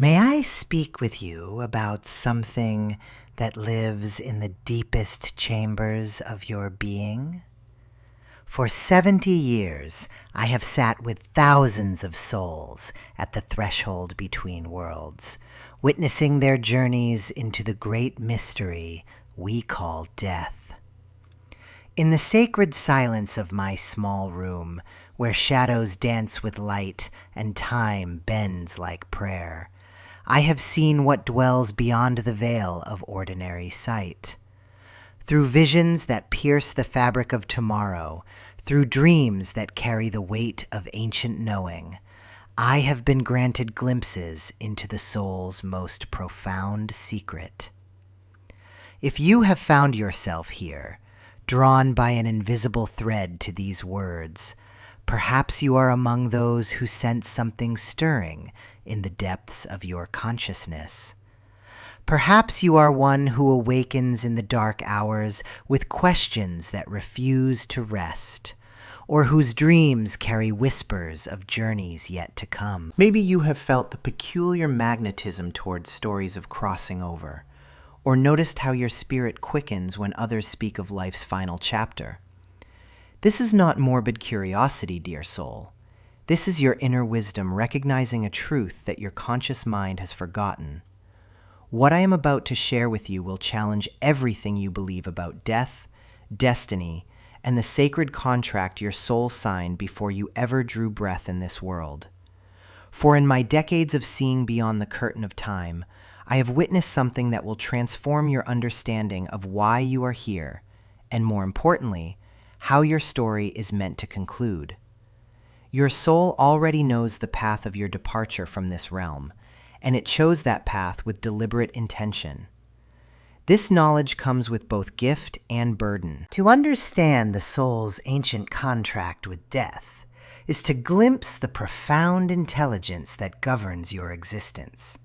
May I speak with you about something that lives in the deepest chambers of your being? For 70 years, I have sat with thousands of souls at the threshold between worlds, witnessing their journeys into the great mystery we call death. In the sacred silence of my small room, where shadows dance with light and time bends like prayer, I have seen what dwells beyond the veil of ordinary sight. Through visions that pierce the fabric of tomorrow, through dreams that carry the weight of ancient knowing, I have been granted glimpses into the soul's most profound secret. If you have found yourself here, drawn by an invisible thread to these words, perhaps you are among those who sense something stirring in the depths of your consciousness. Perhaps you are one who awakens in the dark hours with questions that refuse to rest, or whose dreams carry whispers of journeys yet to come. Maybe you have felt the peculiar magnetism towards stories of crossing over, or noticed how your spirit quickens when others speak of life's final chapter. This is not morbid curiosity, dear soul. This is your inner wisdom recognizing a truth that your conscious mind has forgotten. What I am about to share with you will challenge everything you believe about death, destiny, and the sacred contract your soul signed before you ever drew breath in this world. For in my decades of seeing beyond the curtain of time, I have witnessed something that will transform your understanding of why you are here, and more importantly, how your story is meant to conclude. Your soul already knows the path of your departure from this realm, and it chose that path with deliberate intention. This knowledge comes with both gift and burden. To understand the soul's ancient contract with death is to glimpse the profound intelligence that governs your existence.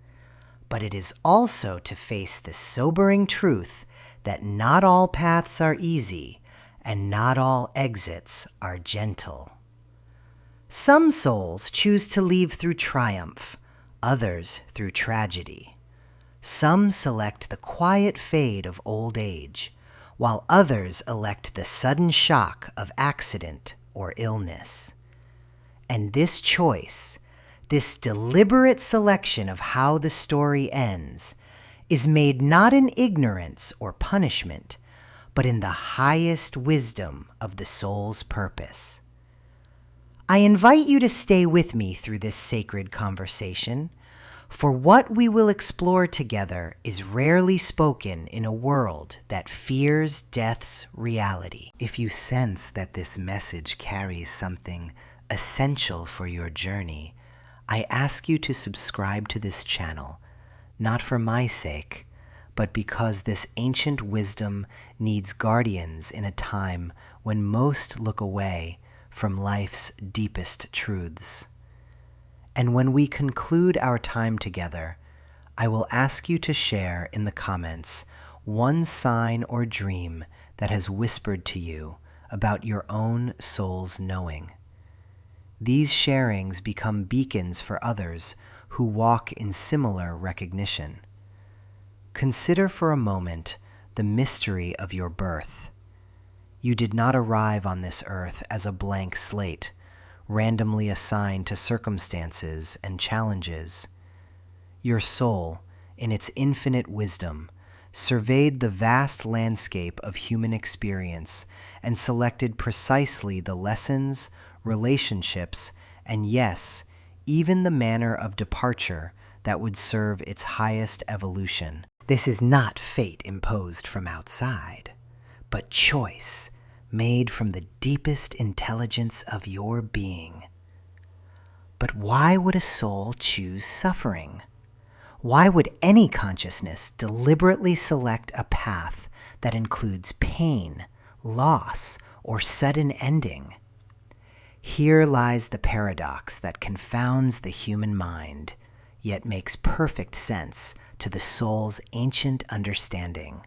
But it is also to face the sobering truth that not all paths are easy, and not all exits are gentle. Some souls choose to leave through triumph, others through tragedy. Some select the quiet fade of old age, while others elect the sudden shock of accident or illness. And this choice, this deliberate selection of how the story ends, is made not in ignorance or punishment, but in the highest wisdom of the soul's purpose. I invite you to stay with me through this sacred conversation, for what we will explore together is rarely spoken in a world that fears death's reality. If you sense that this message carries something essential for your journey, I ask you to subscribe to this channel, not for my sake, but because this ancient wisdom needs guardians in a time when most look away from life's deepest truths. And when we conclude our time together, I will ask you to share in the comments one sign or dream that has whispered to you about your own soul's knowing. These sharings become beacons for others who walk in similar recognition. Consider for a moment the mystery of your birth. You did not arrive on this earth as a blank slate, randomly assigned to circumstances and challenges. Your soul, in its infinite wisdom, surveyed the vast landscape of human experience and selected precisely the lessons, relationships, and yes, even the manner of departure that would serve its highest evolution. This is not fate imposed from outside, but choice made from the deepest intelligence of your being. But why would a soul choose suffering? Why would any consciousness deliberately select a path that includes pain, loss, or sudden ending? Here lies the paradox that confounds the human mind, yet makes perfect sense to the soul's ancient understanding.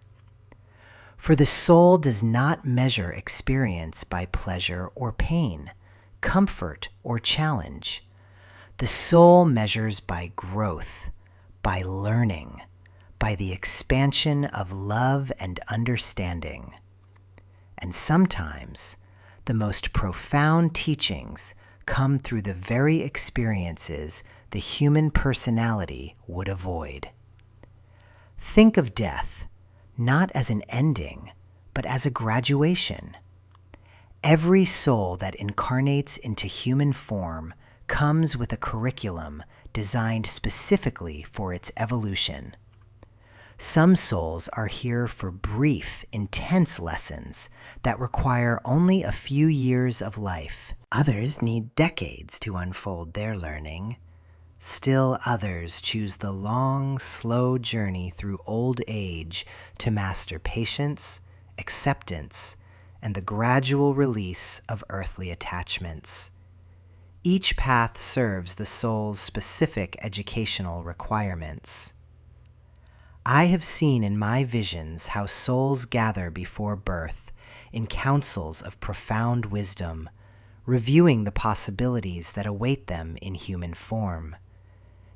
For the soul does not measure experience by pleasure or pain, comfort or challenge. The soul measures by growth, by learning, by the expansion of love and understanding. And sometimes the most profound teachings come through the very experiences the human personality would avoid. Think of death not as an ending, but as a graduation. Every soul that incarnates into human form comes with a curriculum designed specifically for its evolution. Some souls are here for brief, intense lessons that require only a few years of life. Others need decades to unfold their learning. Still others choose the long, slow journey through old age to master patience, acceptance, and the gradual release of earthly attachments. Each path serves the soul's specific educational requirements. I have seen in my visions how souls gather before birth in councils of profound wisdom, reviewing the possibilities that await them in human form.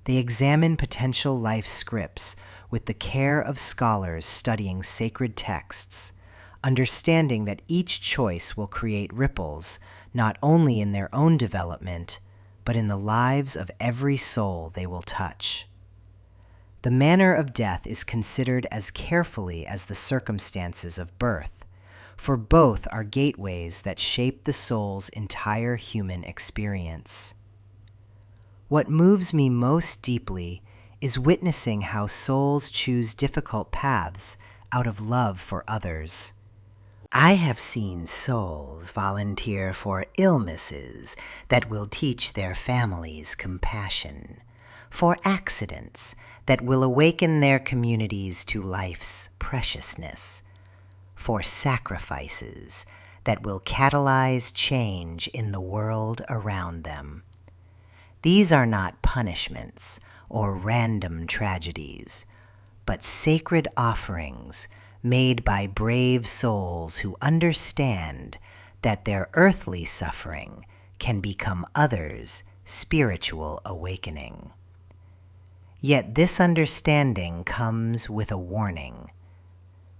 They examine potential life scripts with the care of scholars studying sacred texts, understanding that each choice will create ripples not only in their own development, but in the lives of every soul they will touch. The manner of death is considered as carefully as the circumstances of birth, for both are gateways that shape the soul's entire human experience. What moves me most deeply is witnessing how souls choose difficult paths out of love for others. I have seen souls volunteer for illnesses that will teach their families compassion, for accidents that will awaken their communities to life's preciousness, for sacrifices that will catalyze change in the world around them. These are not punishments or random tragedies, but sacred offerings made by brave souls who understand that their earthly suffering can become others' spiritual awakening. Yet this understanding comes with a warning.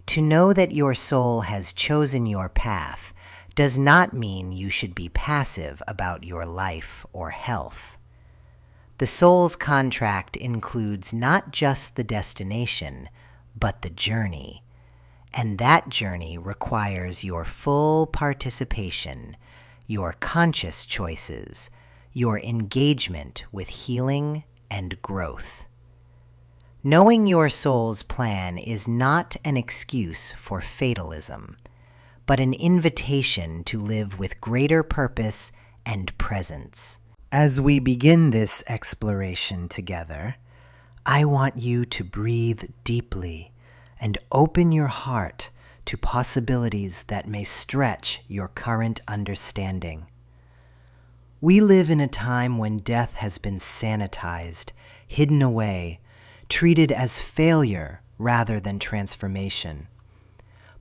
To know that your soul has chosen your path does not mean you should be passive about your life or health. The soul's contract includes not just the destination, but the journey. And that journey requires your full participation, your conscious choices, your engagement with healing and growth. Knowing your soul's plan is not an excuse for fatalism, but an invitation to live with greater purpose and presence. As we begin this exploration together, I want you to breathe deeply and open your heart to possibilities that may stretch your current understanding. We live in a time when death has been sanitized, hidden away, treated as failure rather than transformation.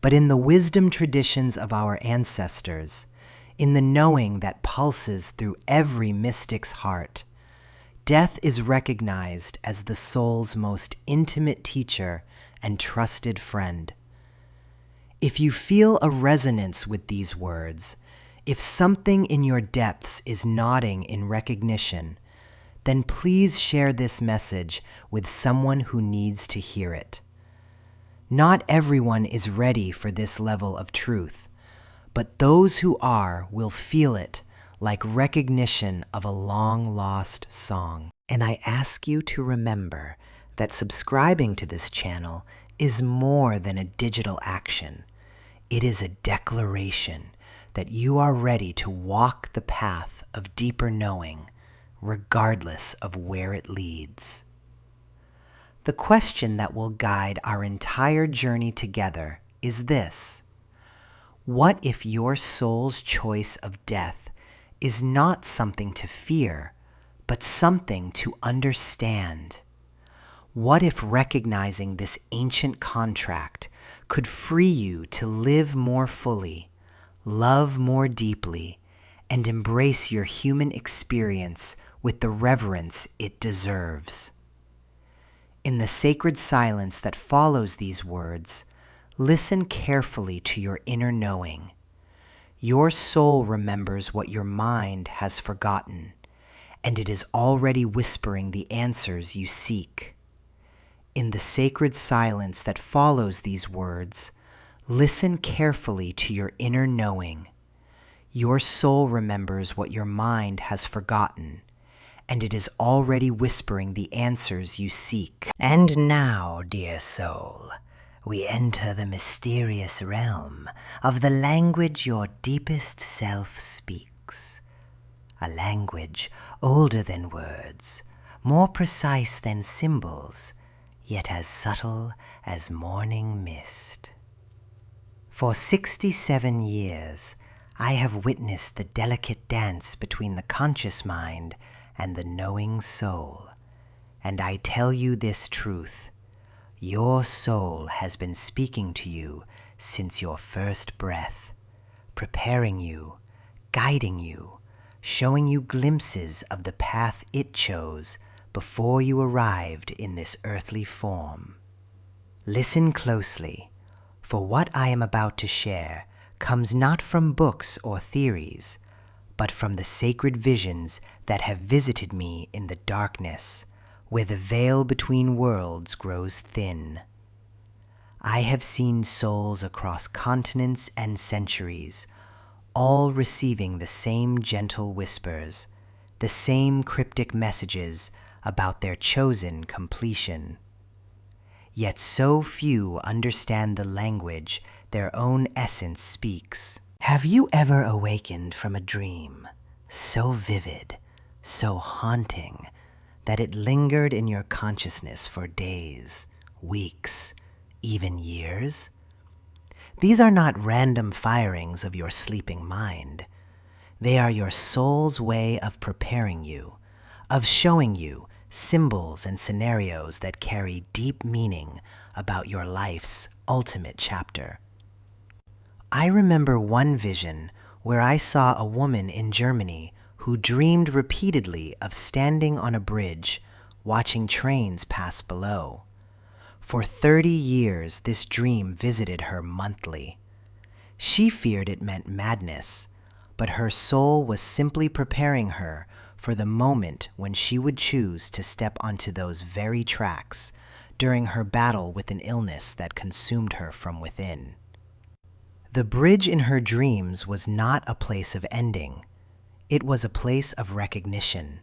But in the wisdom traditions of our ancestors, in the knowing that pulses through every mystic's heart, death is recognized as the soul's most intimate teacher and trusted friend. If you feel a resonance with these words, if something in your depths is nodding in recognition, then please share this message with someone who needs to hear it. Not everyone is ready for this level of truth, but those who are will feel it like recognition of a long-lost song. And I ask you to remember that subscribing to this channel is more than a digital action. It is a declaration that you are ready to walk the path of deeper knowing, regardless of where it leads. The question that will guide our entire journey together is this: what if your soul's choice of death is not something to fear, but something to understand? What if recognizing this ancient contract could free you to live more fully, love more deeply, and embrace your human experience with the reverence it deserves? In the sacred silence that follows these words, listen carefully to your inner knowing. Your soul remembers what your mind has forgotten, and it is already whispering the answers you seek. In the sacred silence that follows these words, listen carefully to your inner knowing. Your soul remembers what your mind has forgotten, and it is already whispering the answers you seek. And now, dear soul, we enter the mysterious realm of the language your deepest self speaks. A language older than words, more precise than symbols, yet as subtle as morning mist. For 67 years, I have witnessed the delicate dance between the conscious mind and the knowing soul. And I tell you this truth: your soul has been speaking to you since your first breath, preparing you, guiding you, showing you glimpses of the path it chose before you arrived in this earthly form. Listen closely, for what I am about to share comes not from books or theories, but from the sacred visions that have visited me in the darkness, where the veil between worlds grows thin. I have seen souls across continents and centuries, all receiving the same gentle whispers, the same cryptic messages about their chosen completion. Yet so few understand the language their own essence speaks. Have you ever awakened from a dream so vivid, so haunting, that it lingered in your consciousness for days, weeks, even years? These are not random firings of your sleeping mind. They are your soul's way of preparing you, of showing you symbols and scenarios that carry deep meaning about your life's ultimate chapter. I remember one vision where I saw a woman in Germany who dreamed repeatedly of standing on a bridge, watching trains pass below. For 30 years, this dream visited her monthly. She feared it meant madness, but her soul was simply preparing her for the moment when she would choose to step onto those very tracks during her battle with an illness that consumed her from within. The bridge in her dreams was not a place of ending. It was a place of recognition,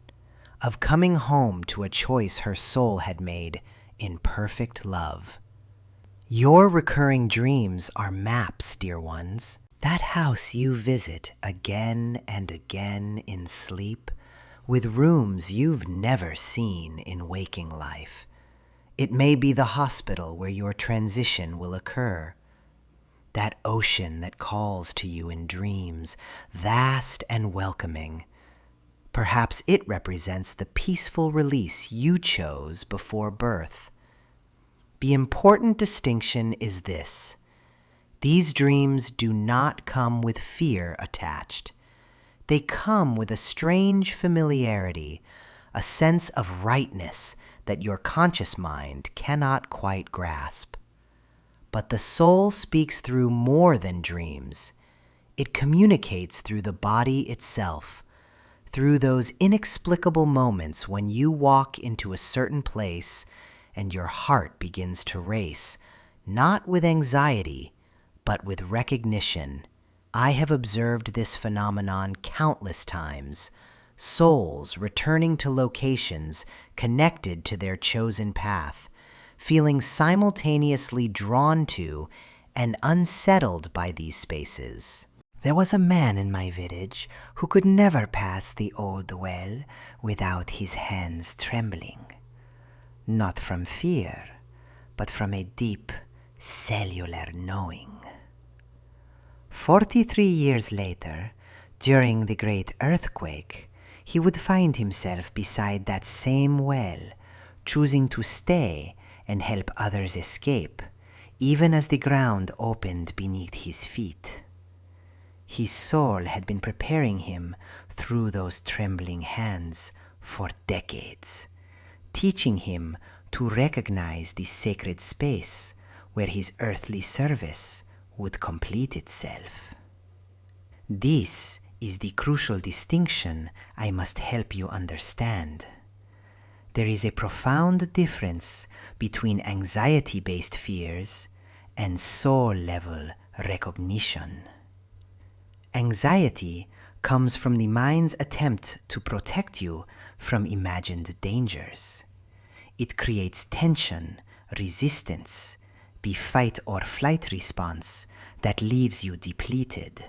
of coming home to a choice her soul had made in perfect love. Your recurring dreams are maps, dear ones. That house you visit again and again in sleep, with rooms you've never seen in waking life. It may be the hospital where your transition will occur. That ocean that calls to you in dreams, vast and welcoming. Perhaps it represents the peaceful release you chose before birth. The important distinction is this: these dreams do not come with fear attached. They come with a strange familiarity, a sense of rightness that your conscious mind cannot quite grasp. But the soul speaks through more than dreams. It communicates through the body itself, through those inexplicable moments when you walk into a certain place and your heart begins to race, not with anxiety, but with recognition. I have observed this phenomenon countless times, souls returning to locations connected to their chosen path, feeling simultaneously drawn to and unsettled by these spaces. There was a man in my village who could never pass the old well without his hands trembling. Not from fear, but from a deep cellular knowing. 43 years later, during the great earthquake, he would find himself beside that same well, choosing to stay and help others escape, even as the ground opened beneath his feet. His soul had been preparing him through those trembling hands for decades, teaching him to recognize the sacred space where his earthly service would complete itself. This is the crucial distinction I must help you understand. There is a profound difference between anxiety-based fears and soul-level recognition. Anxiety comes from the mind's attempt to protect you from imagined dangers. It creates tension, resistance, the fight or flight response that leaves you depleted.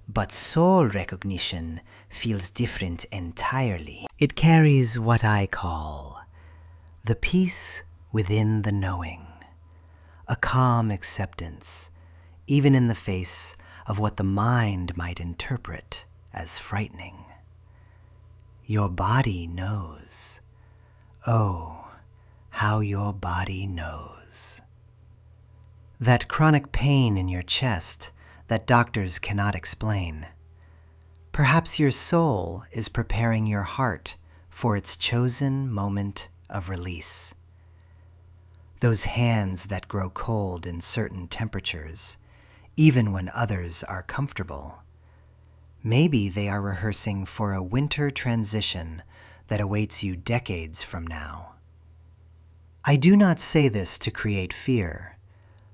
But soul recognition feels different entirely. It carries what I call the peace within the knowing, a calm acceptance, even in the face of what the mind might interpret as frightening. Your body knows. Oh, how your body knows. That chronic pain in your chest that doctors cannot explain. Perhaps your soul is preparing your heart for its chosen moment of release. Those hands that grow cold in certain temperatures, even when others are comfortable. Maybe they are rehearsing for a winter transition that awaits you decades from now. I do not say this to create fear,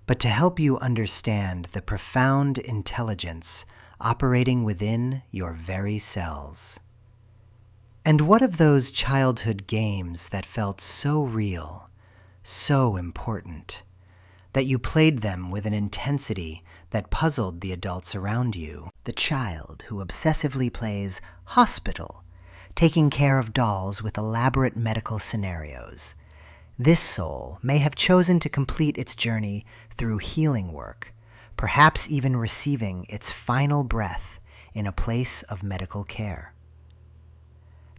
but to help you understand the profound intelligence operating within your very cells. And what of those childhood games that felt so real, so important, that you played them with an intensity that puzzled the adults around you? The child who obsessively plays hospital, taking care of dolls with elaborate medical scenarios. This soul may have chosen to complete its journey through healing work, perhaps even receiving its final breath in a place of medical care.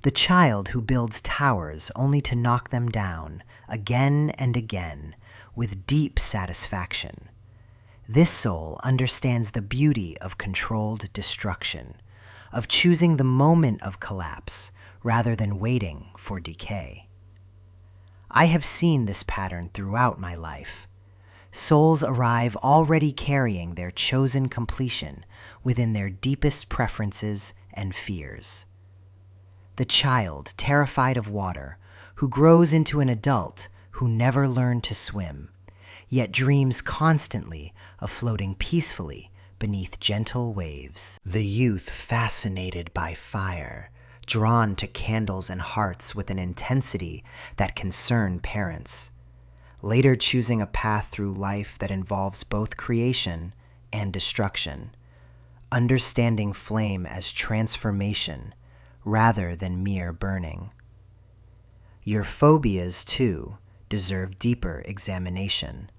The child who builds towers only to knock them down again and again with deep satisfaction. This soul understands the beauty of controlled destruction, of choosing the moment of collapse rather than waiting for decay. I have seen this pattern throughout my life. Souls arrive already carrying their chosen completion within their deepest preferences and fears. The child, terrified of water, who grows into an adult who never learned to swim, yet dreams constantly of floating peacefully beneath gentle waves. The youth fascinated by fire, drawn to candles and hearts with an intensity that concerned parents, later choosing a path through life that involves both creation and destruction, understanding flame as transformation rather than mere burning. Your phobias, too, deserve deeper examination.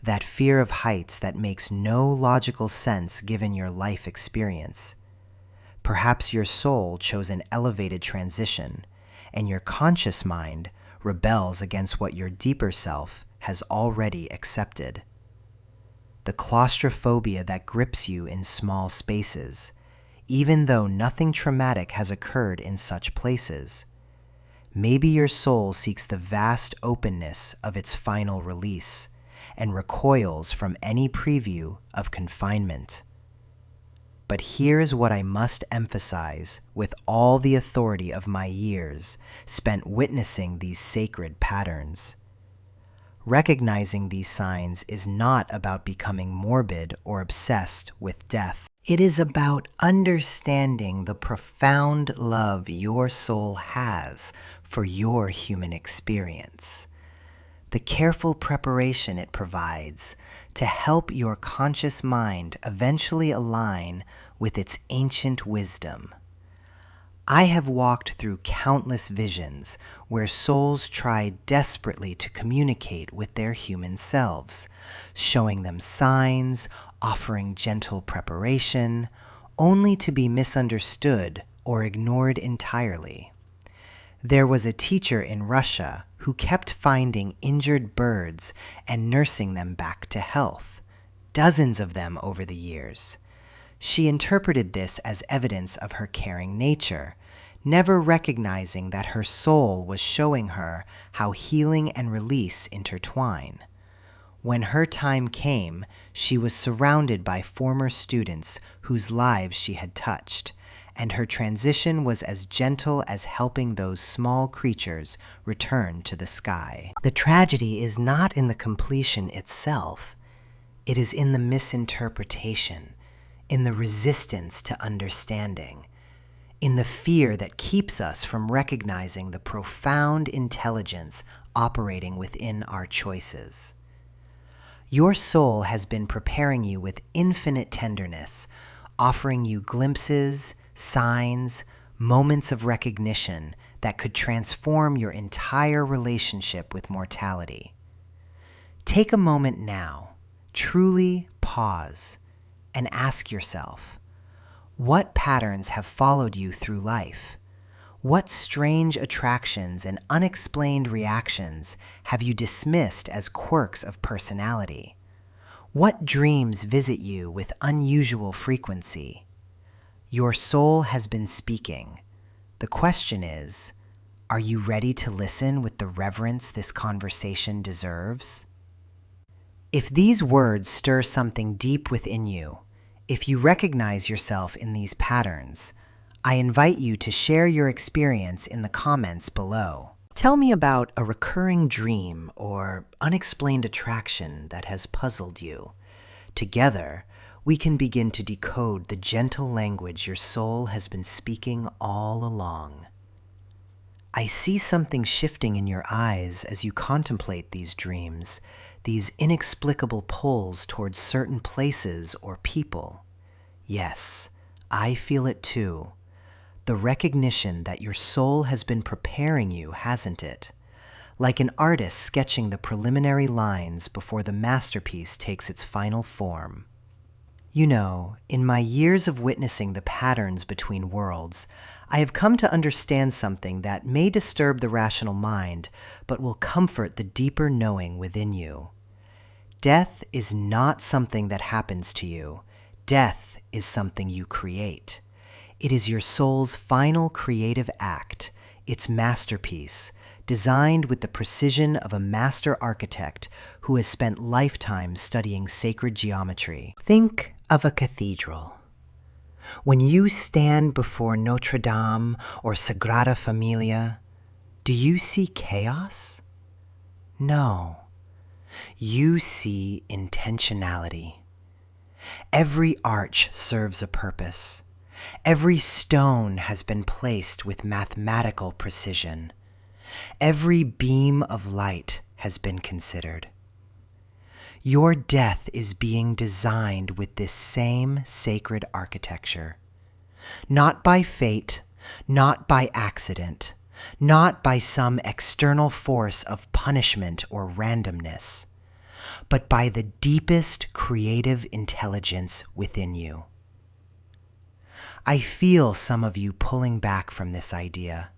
That fear of heights that makes no logical sense given your life experience. Perhaps your soul chose an elevated transition, and your conscious mind rebels against what your deeper self has already accepted. The claustrophobia that grips you in small spaces, even though nothing traumatic has occurred in such places. Maybe your soul seeks the vast openness of its final release and recoils from any preview of confinement. But here's what I must emphasize with all the authority of my years spent witnessing these sacred patterns. Recognizing these signs is not about becoming morbid or obsessed with death. It is about understanding the profound love your soul has for your human experience. The careful preparation it provides to help your conscious mind eventually align with its ancient wisdom. I have walked through countless visions where souls tried desperately to communicate with their human selves, showing them signs, offering gentle preparation, only to be misunderstood or ignored entirely. There was a teacher in Russia who kept finding injured birds and nursing them back to health, dozens of them over the years. She interpreted this as evidence of her caring nature, never recognizing that her soul was showing her how healing and release intertwine. When her time came, she was surrounded by former students whose lives she had touched, and her transition was as gentle as helping those small creatures return to the sky. The tragedy is not in the completion itself. It is in the misinterpretation, in the resistance to understanding, in the fear that keeps us from recognizing the profound intelligence operating within our choices. Your soul has been preparing you with infinite tenderness, offering you glimpses, signs, moments of recognition that could transform your entire relationship with mortality. Take a moment now, truly pause, and ask yourself, what patterns have followed you through life? What strange attractions and unexplained reactions have you dismissed as quirks of personality? What dreams visit you with unusual frequency? Your soul has been speaking. The question is, are you ready to listen with the reverence this conversation deserves? If these words stir something deep within you, if you recognize yourself in these patterns, I invite you to share your experience in the comments below. Tell me about a recurring dream or unexplained attraction that has puzzled you. Together, we can begin to decode the gentle language your soul has been speaking all along. I see something shifting in your eyes as you contemplate these dreams, these inexplicable pulls towards certain places or people. Yes, I feel it too. The recognition that your soul has been preparing you, hasn't it? Like an artist sketching the preliminary lines before the masterpiece takes its final form. You know, in my years of witnessing the patterns between worlds, I have come to understand something that may disturb the rational mind, but will comfort the deeper knowing within you. Death is not something that happens to you. Death is something you create. It is your soul's final creative act, its masterpiece, designed with the precision of a master architect who has spent lifetimes studying sacred geometry. Think of a cathedral. When you stand before Notre Dame or Sagrada Familia, do you see chaos? No. You see intentionality. Every arch serves a purpose. Every stone has been placed with mathematical precision. Every beam of light has been considered. Your death is being designed with this same sacred architecture. Not by fate, not by accident, not by some external force of punishment or randomness, but by the deepest creative intelligence within you. I feel some of you pulling back from this idea.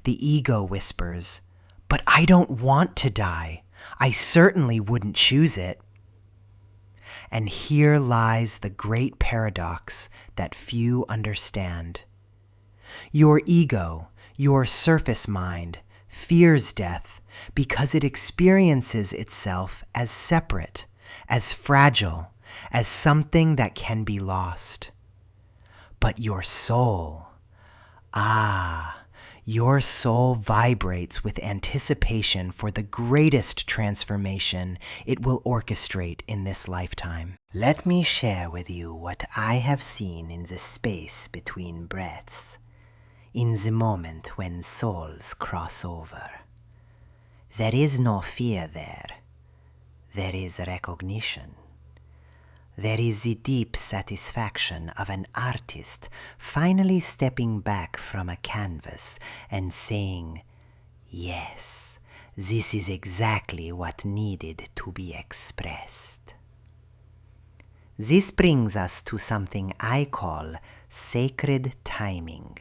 The ego whispers, "But I don't want to die. I certainly wouldn't choose it." And here lies the great paradox that few understand. Your ego, your surface mind, fears death because it experiences itself as separate, as fragile, as something that can be lost. But your soul, your soul vibrates with anticipation for the greatest transformation it will orchestrate in this lifetime. Let me share with you what I have seen in the space between breaths, in the moment when souls cross over. There is no fear there. There is recognition. There is the deep satisfaction of an artist finally stepping back from a canvas and saying, "Yes, this is exactly what needed to be expressed." This brings us to something I call sacred timing.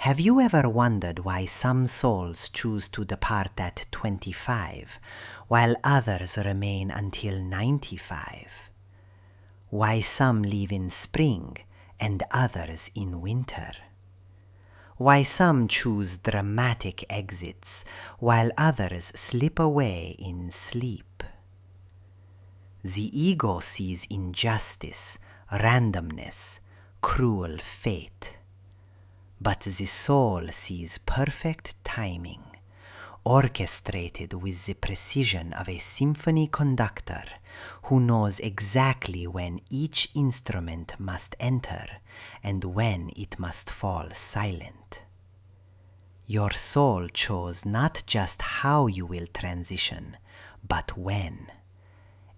Have you ever wondered why some souls choose to depart at 25, while others remain until 95? Why some leave in spring and others in winter? why some choose dramatic exits, while others slip away in sleep. The ego sees injustice, randomness, cruel fate. But the soul sees perfect timing, orchestrated with the precision of a symphony conductor who knows exactly when each instrument must enter and when it must fall silent. Your soul chose not just how you will transition, but when.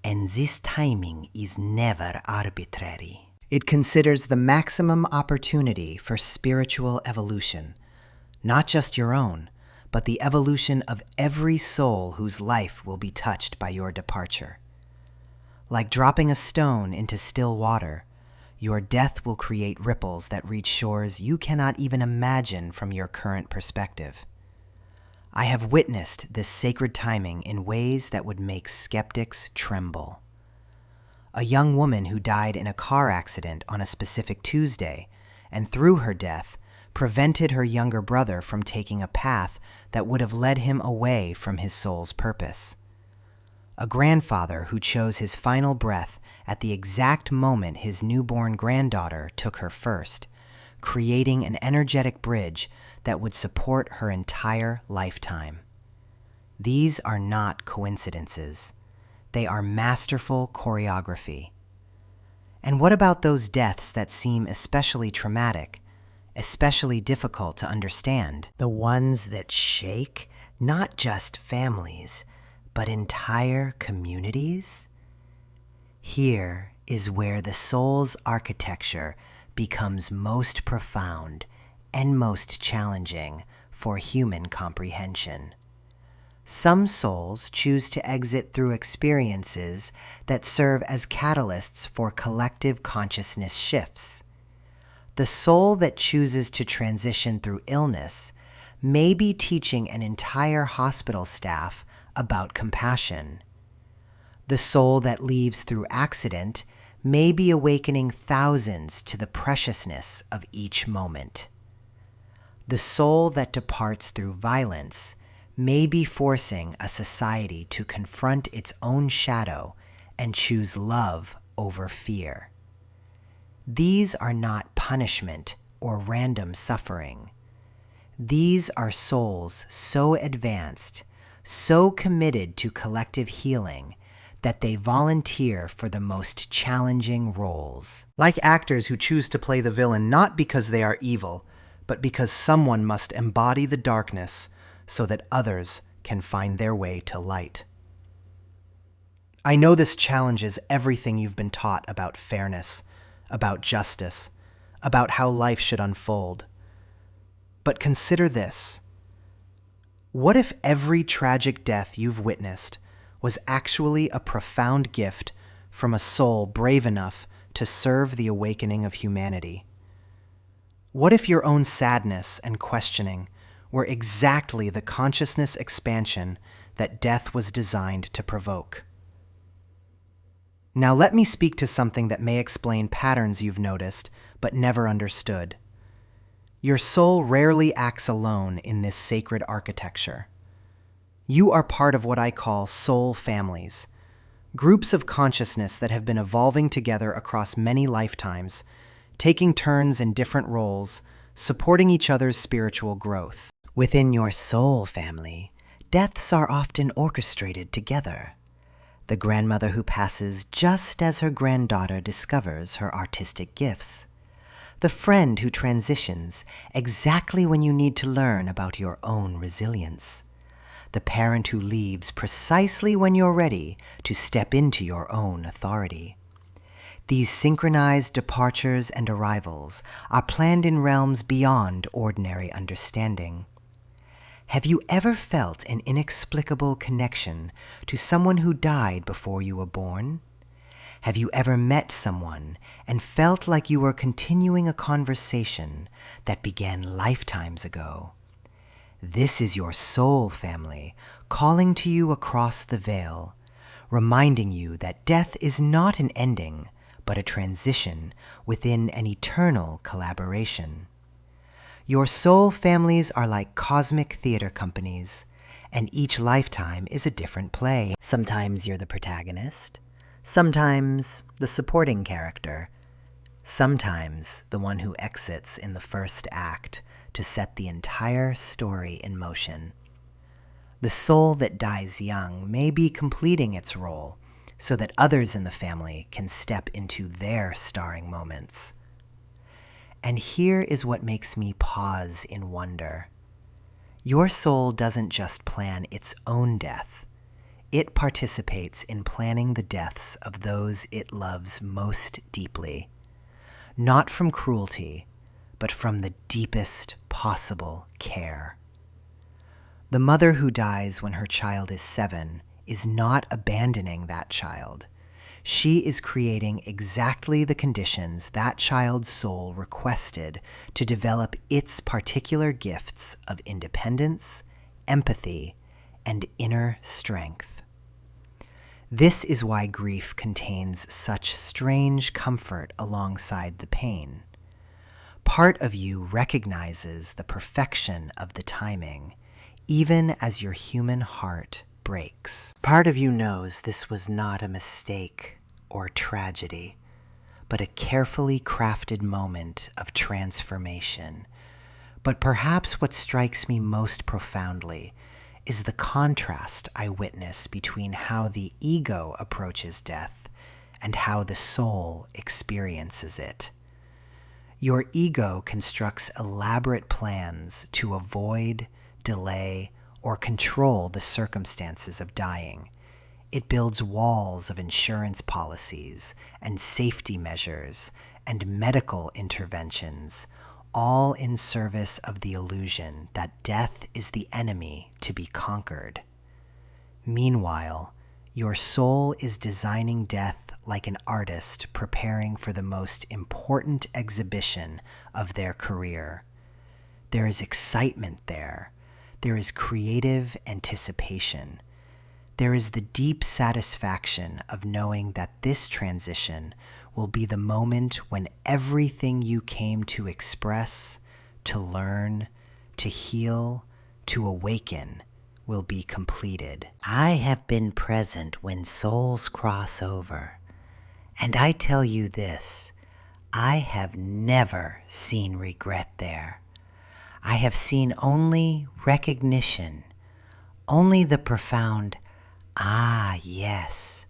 And this timing is never arbitrary. It considers the maximum opportunity for spiritual evolution, not just your own, but the evolution of every soul whose life will be touched by your departure. Like dropping a stone into still water, your death will create ripples that reach shores you cannot even imagine from your current perspective. I have witnessed this sacred timing in ways that would make skeptics tremble. A young woman who died in a car accident on a specific Tuesday, and through her death, prevented her younger brother from taking a path that would have led him away from his soul's purpose. A grandfather who chose his final breath at the exact moment his newborn granddaughter took her first, creating an energetic bridge that would support her entire lifetime. These are not coincidences. They are masterful choreography. And what about those deaths that seem especially traumatic, especially difficult to understand? The ones that shake not just families, but entire communities? Here is where the soul's architecture becomes most profound and most challenging for human comprehension. Some souls choose to exit through experiences that serve as catalysts for collective consciousness shifts. The soul that chooses to transition through illness may be teaching an entire hospital staff about compassion. The soul that leaves through accident may be awakening thousands to the preciousness of each moment. The soul that departs through violence may be forcing a society to confront its own shadow and choose love over fear. These are not punishment or random suffering. These are souls so advanced, so committed to collective healing, that they volunteer for the most challenging roles. Like actors who choose to play the villain not because they are evil, but because someone must embody the darkness so that others can find their way to light. I know this challenges everything you've been taught about fairness, about justice, about how life should unfold. But consider this. What if every tragic death you've witnessed was actually a profound gift from a soul brave enough to serve the awakening of humanity? What if your own sadness and questioning were exactly the consciousness expansion that death was designed to provoke? Now let me speak to something that may explain patterns you've noticed but never understood. Your soul rarely acts alone in this sacred architecture. You are part of what I call soul families, groups of consciousness that have been evolving together across many lifetimes, taking turns in different roles, supporting each other's spiritual growth. Within your soul family, deaths are often orchestrated together. The grandmother who passes just as her granddaughter discovers her artistic gifts. The friend who transitions exactly when you need to learn about your own resilience. The parent who leaves precisely when you're ready to step into your own authority. These synchronized departures and arrivals are planned in realms beyond ordinary understanding. Have you ever felt an inexplicable connection to someone who died before you were born? Have you ever met someone and felt like you were continuing a conversation that began lifetimes ago? This is your soul family calling to you across the veil, reminding you that death is not an ending, but a transition within an eternal collaboration. Your soul families are like cosmic theater companies, and each lifetime is a different play. Sometimes you're the protagonist, sometimes the supporting character, sometimes the one who exits in the first act to set the entire story in motion. The soul that dies young may be completing its role so that others in the family can step into their starring moments. And here is what makes me pause in wonder. Your soul doesn't just plan its own death. It participates in planning the deaths of those it loves most deeply, not from cruelty, but from the deepest possible care. The mother who dies when her child is 7 is not abandoning that child. She is creating exactly the conditions that child's soul requested to develop its particular gifts of independence, empathy, and inner strength. This is why grief contains such strange comfort alongside the pain. Part of you recognizes the perfection of the timing, even as your human heart breaks. Part of you knows this was not a mistake or tragedy, but a carefully crafted moment of transformation. But perhaps what strikes me most profoundly is the contrast I witness between how the ego approaches death and how the soul experiences it. Your ego constructs elaborate plans to avoid, delay, or control the circumstances of dying. It builds walls of insurance policies and safety measures and medical interventions, all in service of the illusion that death is the enemy to be conquered. Meanwhile, your soul is designing death like an artist preparing for the most important exhibition of their career. There is excitement there. There is creative anticipation. There is the deep satisfaction of knowing that this transition will be the moment when everything you came to express, to learn, to heal, to awaken will be completed. I have been present when souls cross over, and I tell you this, I have never seen regret there. I have seen only recognition, only the profound, ah, yes,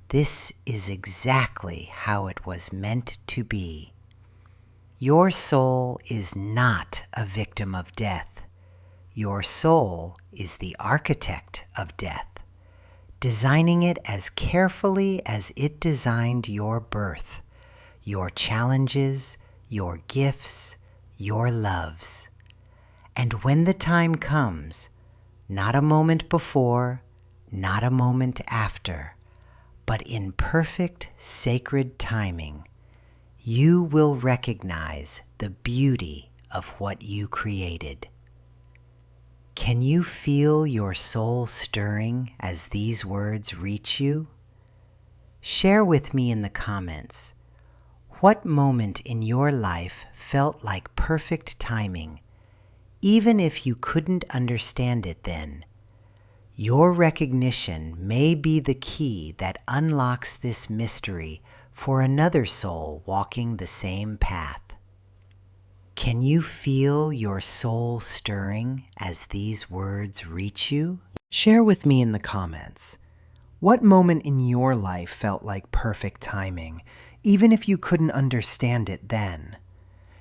this is exactly how it was meant to be. Your soul is not a victim of death. Your soul is the architect of death, designing it as carefully as it designed your birth, your challenges, your gifts, your loves. And when the time comes, not a moment before, not a moment after, but in perfect sacred timing, you will recognize the beauty of what you created. Can you feel your soul stirring as these words reach you? Share with me in the comments, what moment in your life felt like perfect timing, even if you couldn't understand it then? Your recognition may be the key that unlocks this mystery for another soul walking the same path. Can you feel your soul stirring as these words reach you? Share with me in the comments. What moment in your life felt like perfect timing, even if you couldn't understand it then?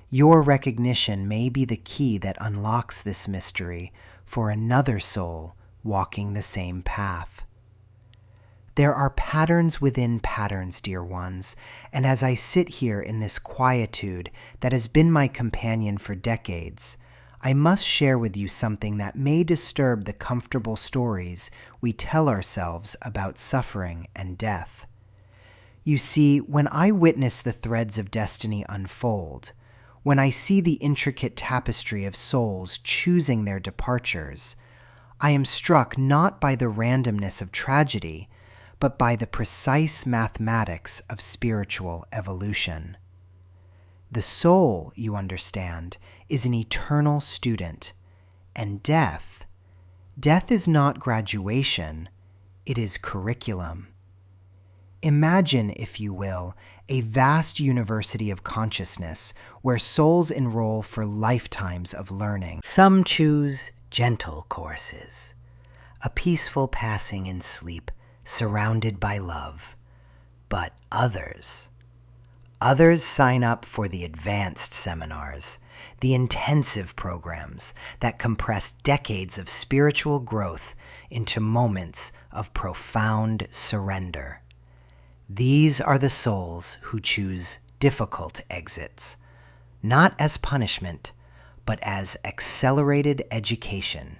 Your recognition may be the key that unlocks this mystery for another soul walking the same path. There are patterns within patterns, dear ones, and as I sit here in this quietude that has been my companion for decades, I must share with you something that may disturb the comfortable stories we tell ourselves about suffering and death. You see, when I witness the threads of destiny unfold, when I see the intricate tapestry of souls choosing their departures, I am struck not by the randomness of tragedy, but by the precise mathematics of spiritual evolution. The soul, you understand, is an eternal student, and death is not graduation, it is curriculum. Imagine, if you will, a vast university of consciousness where souls enroll for lifetimes of learning. Some choose gentle courses, a peaceful passing in sleep surrounded by love, but others sign up for the advanced seminars, the intensive programs that compress decades of spiritual growth into moments of profound surrender. These are the souls who choose difficult exits, not as punishment, but as accelerated education.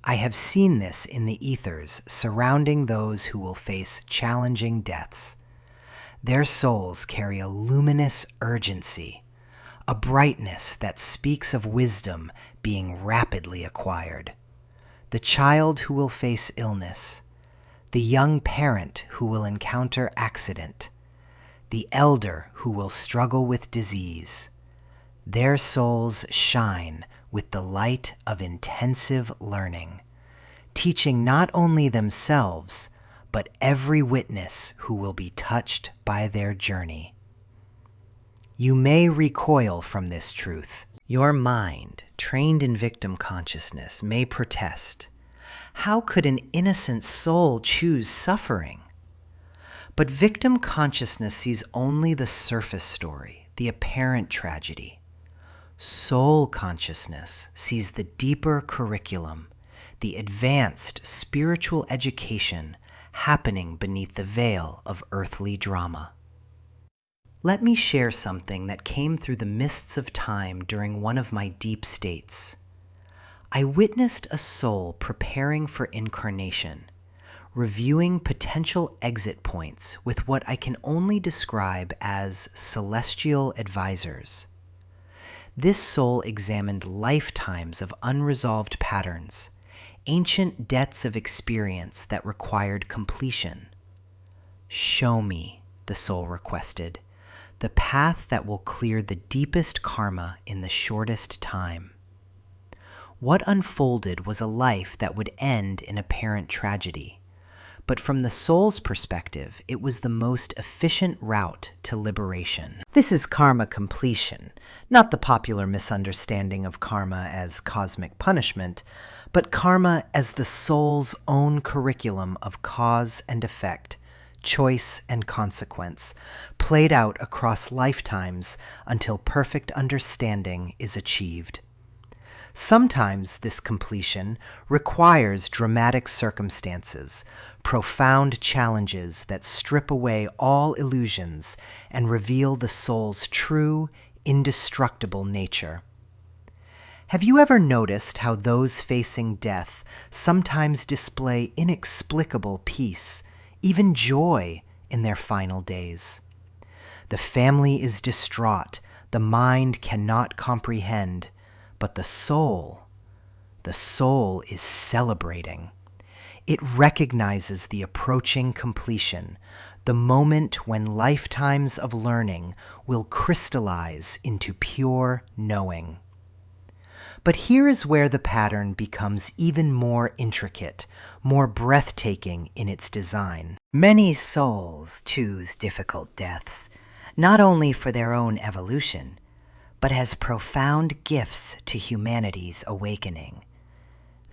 I have seen this in the ethers surrounding those who will face challenging deaths. Their souls carry a luminous urgency, a brightness that speaks of wisdom being rapidly acquired. The child who will face illness, the young parent who will encounter accident, the elder who will struggle with disease. Their souls shine with the light of intensive learning, teaching not only themselves, but every witness who will be touched by their journey. You may recoil from this truth. Your mind, trained in victim consciousness, may protest. How could an innocent soul choose suffering? But victim consciousness sees only the surface story, the apparent tragedy. Soul consciousness sees the deeper curriculum, the advanced spiritual education happening beneath the veil of earthly drama. Let me share something that came through the mists of time during one of my deep states. I witnessed a soul preparing for incarnation, reviewing potential exit points with what I can only describe as celestial advisors. This soul examined lifetimes of unresolved patterns, ancient debts of experience that required completion. Show me, the soul requested, the path that will clear the deepest karma in the shortest time. What unfolded was a life that would end in apparent tragedy, but from the soul's perspective, it was the most efficient route to liberation. This is karma completion, not the popular misunderstanding of karma as cosmic punishment, but karma as the soul's own curriculum of cause and effect, choice and consequence, played out across lifetimes until perfect understanding is achieved. Sometimes this completion requires dramatic circumstances, profound challenges that strip away all illusions and reveal the soul's true, indestructible nature. Have you ever noticed how those facing death sometimes display inexplicable peace, even joy, in their final days? The family is distraught, the mind cannot comprehend, but the soul is celebrating. It recognizes the approaching completion, the moment when lifetimes of learning will crystallize into pure knowing. But here is where the pattern becomes even more intricate, more breathtaking in its design. Many souls choose difficult deaths, not only for their own evolution, but as profound gifts to humanity's awakening.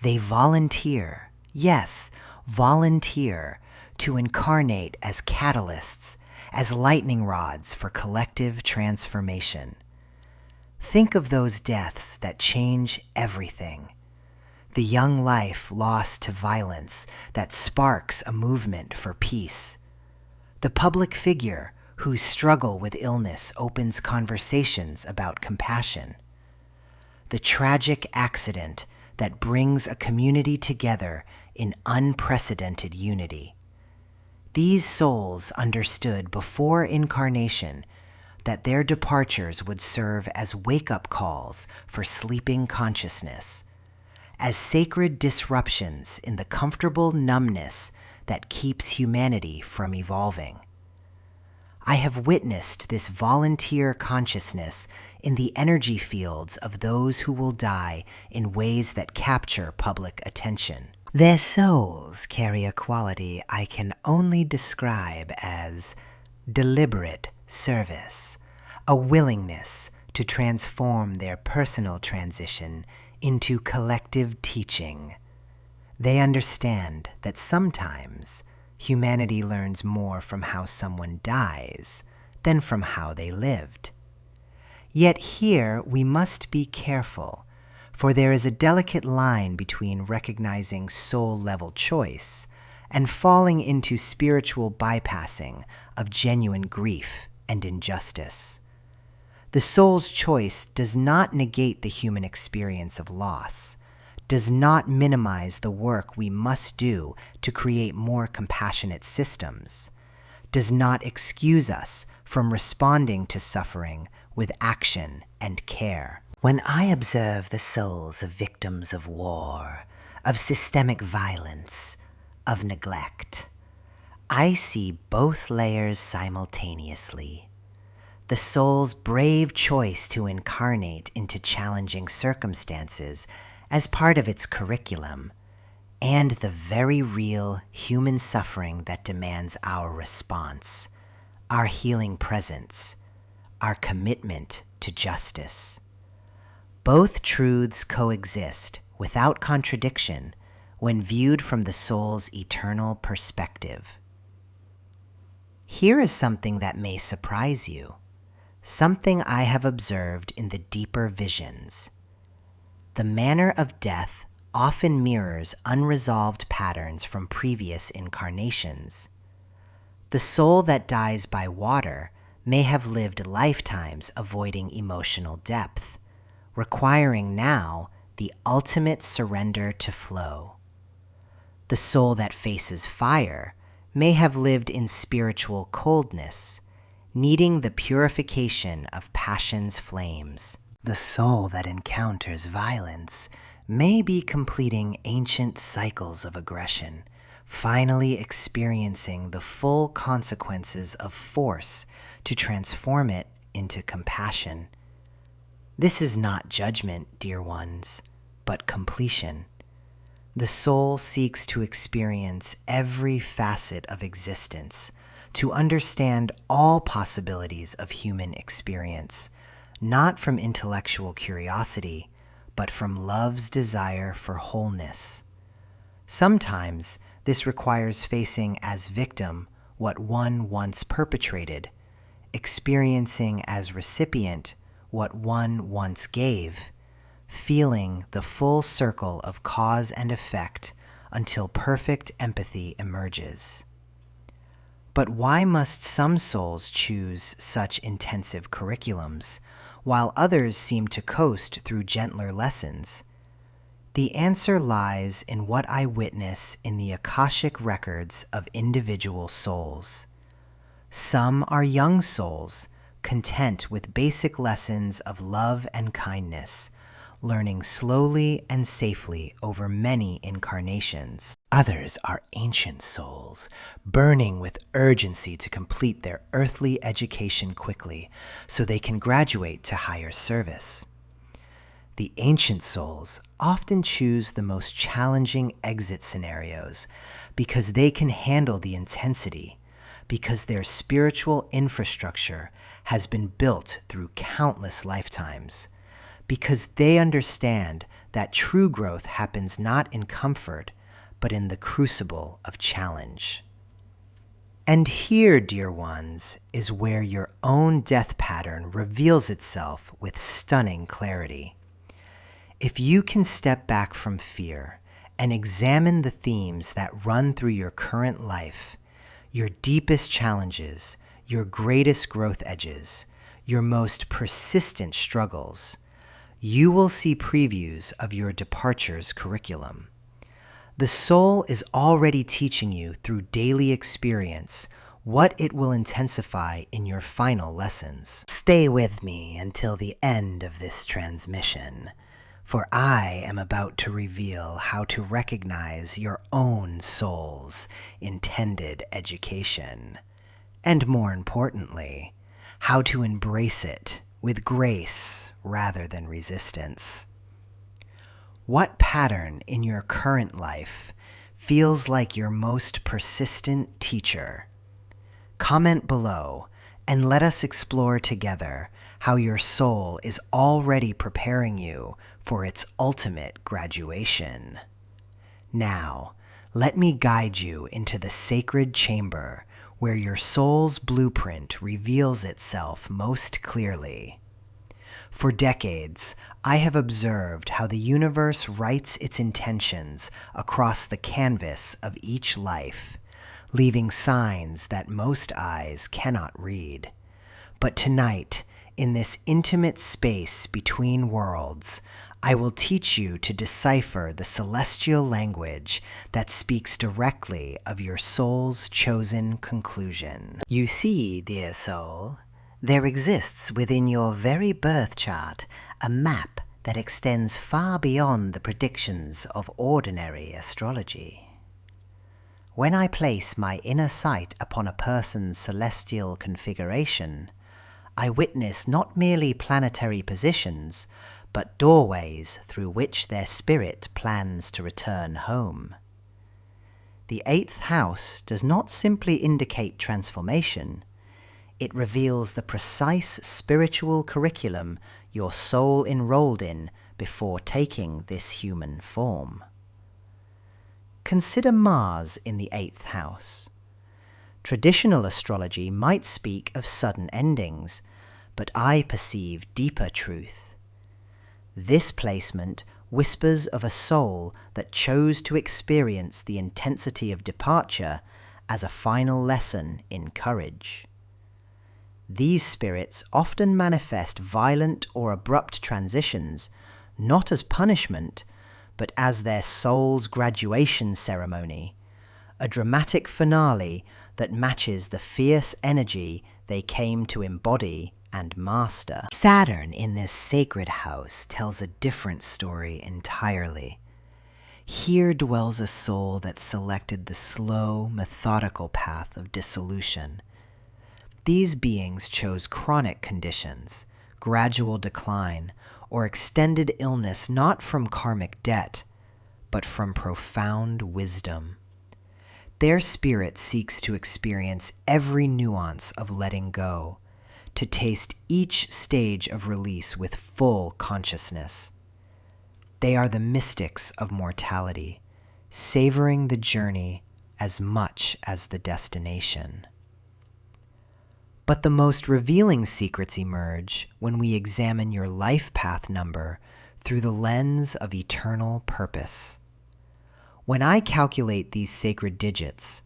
They volunteer, yes, volunteer, to incarnate as catalysts, as lightning rods for collective transformation. Think of those deaths that change everything. The young life lost to violence that sparks a movement for peace. The public figure whose struggle with illness opens conversations about compassion. The tragic accident that brings a community together in unprecedented unity. These souls understood before incarnation that their departures would serve as wake-up calls for sleeping consciousness, as sacred disruptions in the comfortable numbness that keeps humanity from evolving. I have witnessed this volunteer consciousness in the energy fields of those who will die in ways that capture public attention. Their souls carry a quality I can only describe as deliberate service, a willingness to transform their personal transition into collective teaching. They understand that sometimes humanity learns more from how someone dies than from how they lived. Yet here we must be careful, for there is a delicate line between recognizing soul-level choice and falling into spiritual bypassing of genuine grief and injustice. The soul's choice does not negate the human experience of loss, does not minimize the work we must do to create more compassionate systems, does not excuse us from responding to suffering with action and care. When I observe the souls of victims of war, of systemic violence, of neglect, I see both layers simultaneously. The soul's brave choice to incarnate into challenging circumstances as part of its curriculum, and the very real human suffering that demands our response, our healing presence, our commitment to justice. Both truths coexist without contradiction when viewed from the soul's eternal perspective. Here is something that may surprise you, something I have observed in the deeper visions. The manner of death often mirrors unresolved patterns from previous incarnations. The soul that dies by water may have lived lifetimes avoiding emotional depth, requiring now the ultimate surrender to flow. The soul that faces fire may have lived in spiritual coldness, needing the purification of passion's flames. The soul that encounters violence may be completing ancient cycles of aggression, finally experiencing the full consequences of force to transform it into compassion. This is not judgment, dear ones, but completion. The soul seeks to experience every facet of existence, to understand all possibilities of human experience, not from intellectual curiosity, but from love's desire for wholeness. Sometimes this requires facing as victim what one once perpetrated, experiencing as recipient what one once gave, feeling the full circle of cause and effect until perfect empathy emerges. But why must some souls choose such intensive curriculums, while others seem to coast through gentler lessons? The answer lies in what I witness in the Akashic records of individual souls. Some are young souls, content with basic lessons of love and kindness, learning slowly and safely over many incarnations. Others are ancient souls, burning with urgency to complete their earthly education quickly so they can graduate to higher service. The ancient souls often choose the most challenging exit scenarios because they can handle the intensity, because their spiritual infrastructure has been built through countless lifetimes, because they understand that true growth happens not in comfort, but in the crucible of challenge. And here, dear ones, is where your own death pattern reveals itself with stunning clarity. If you can step back from fear and examine the themes that run through your current life, your deepest challenges, your greatest growth edges, your most persistent struggles, you will see previews of your departure's curriculum. The soul is already teaching you through daily experience what it will intensify in your final lessons. Stay with me until the end of this transmission, for I am about to reveal how to recognize your own soul's intended education. and more importantly, how to embrace it with grace rather than resistance. What pattern in your current life feels like your most persistent teacher? Comment below and let us explore together how your soul is already preparing you for its ultimate graduation. Now, let me guide you into the sacred chamber where your soul's blueprint reveals itself most clearly. For decades, I have observed how the universe writes its intentions across the canvas of each life, leaving signs that most eyes cannot read. But tonight, in this intimate space between worlds, I will teach you to decipher the celestial language that speaks directly of your soul's chosen conclusion. You see, dear soul, there exists within your very birth chart a map that extends far beyond the predictions of ordinary astrology. When I place my inner sight upon a person's celestial configuration, I witness not merely planetary positions, but doorways through which their spirit plans to return home. The 8th house does not simply indicate transformation, it reveals the precise spiritual curriculum your soul enrolled in before taking this human form. Consider Mars in the 8th house. Traditional astrology might speak of sudden endings, but I perceive deeper truth. This placement whispers of a soul that chose to experience the intensity of departure as a final lesson in courage. These spirits often manifest violent or abrupt transitions, not as punishment, but as their soul's graduation ceremony, a dramatic finale that matches the fierce energy they came to embody and master. Saturn in this sacred house tells a different story entirely. Here dwells a soul that selected the slow, methodical path of dissolution. These beings chose chronic conditions, gradual decline, or extended illness not from karmic debt, but from profound wisdom. Their spirit seeks to experience every nuance of letting go, to taste each stage of release with full consciousness. They are the mystics of mortality, savoring the journey as much as the destination. But the most revealing secrets emerge when we examine your life path number through the lens of eternal purpose. When I calculate these sacred digits,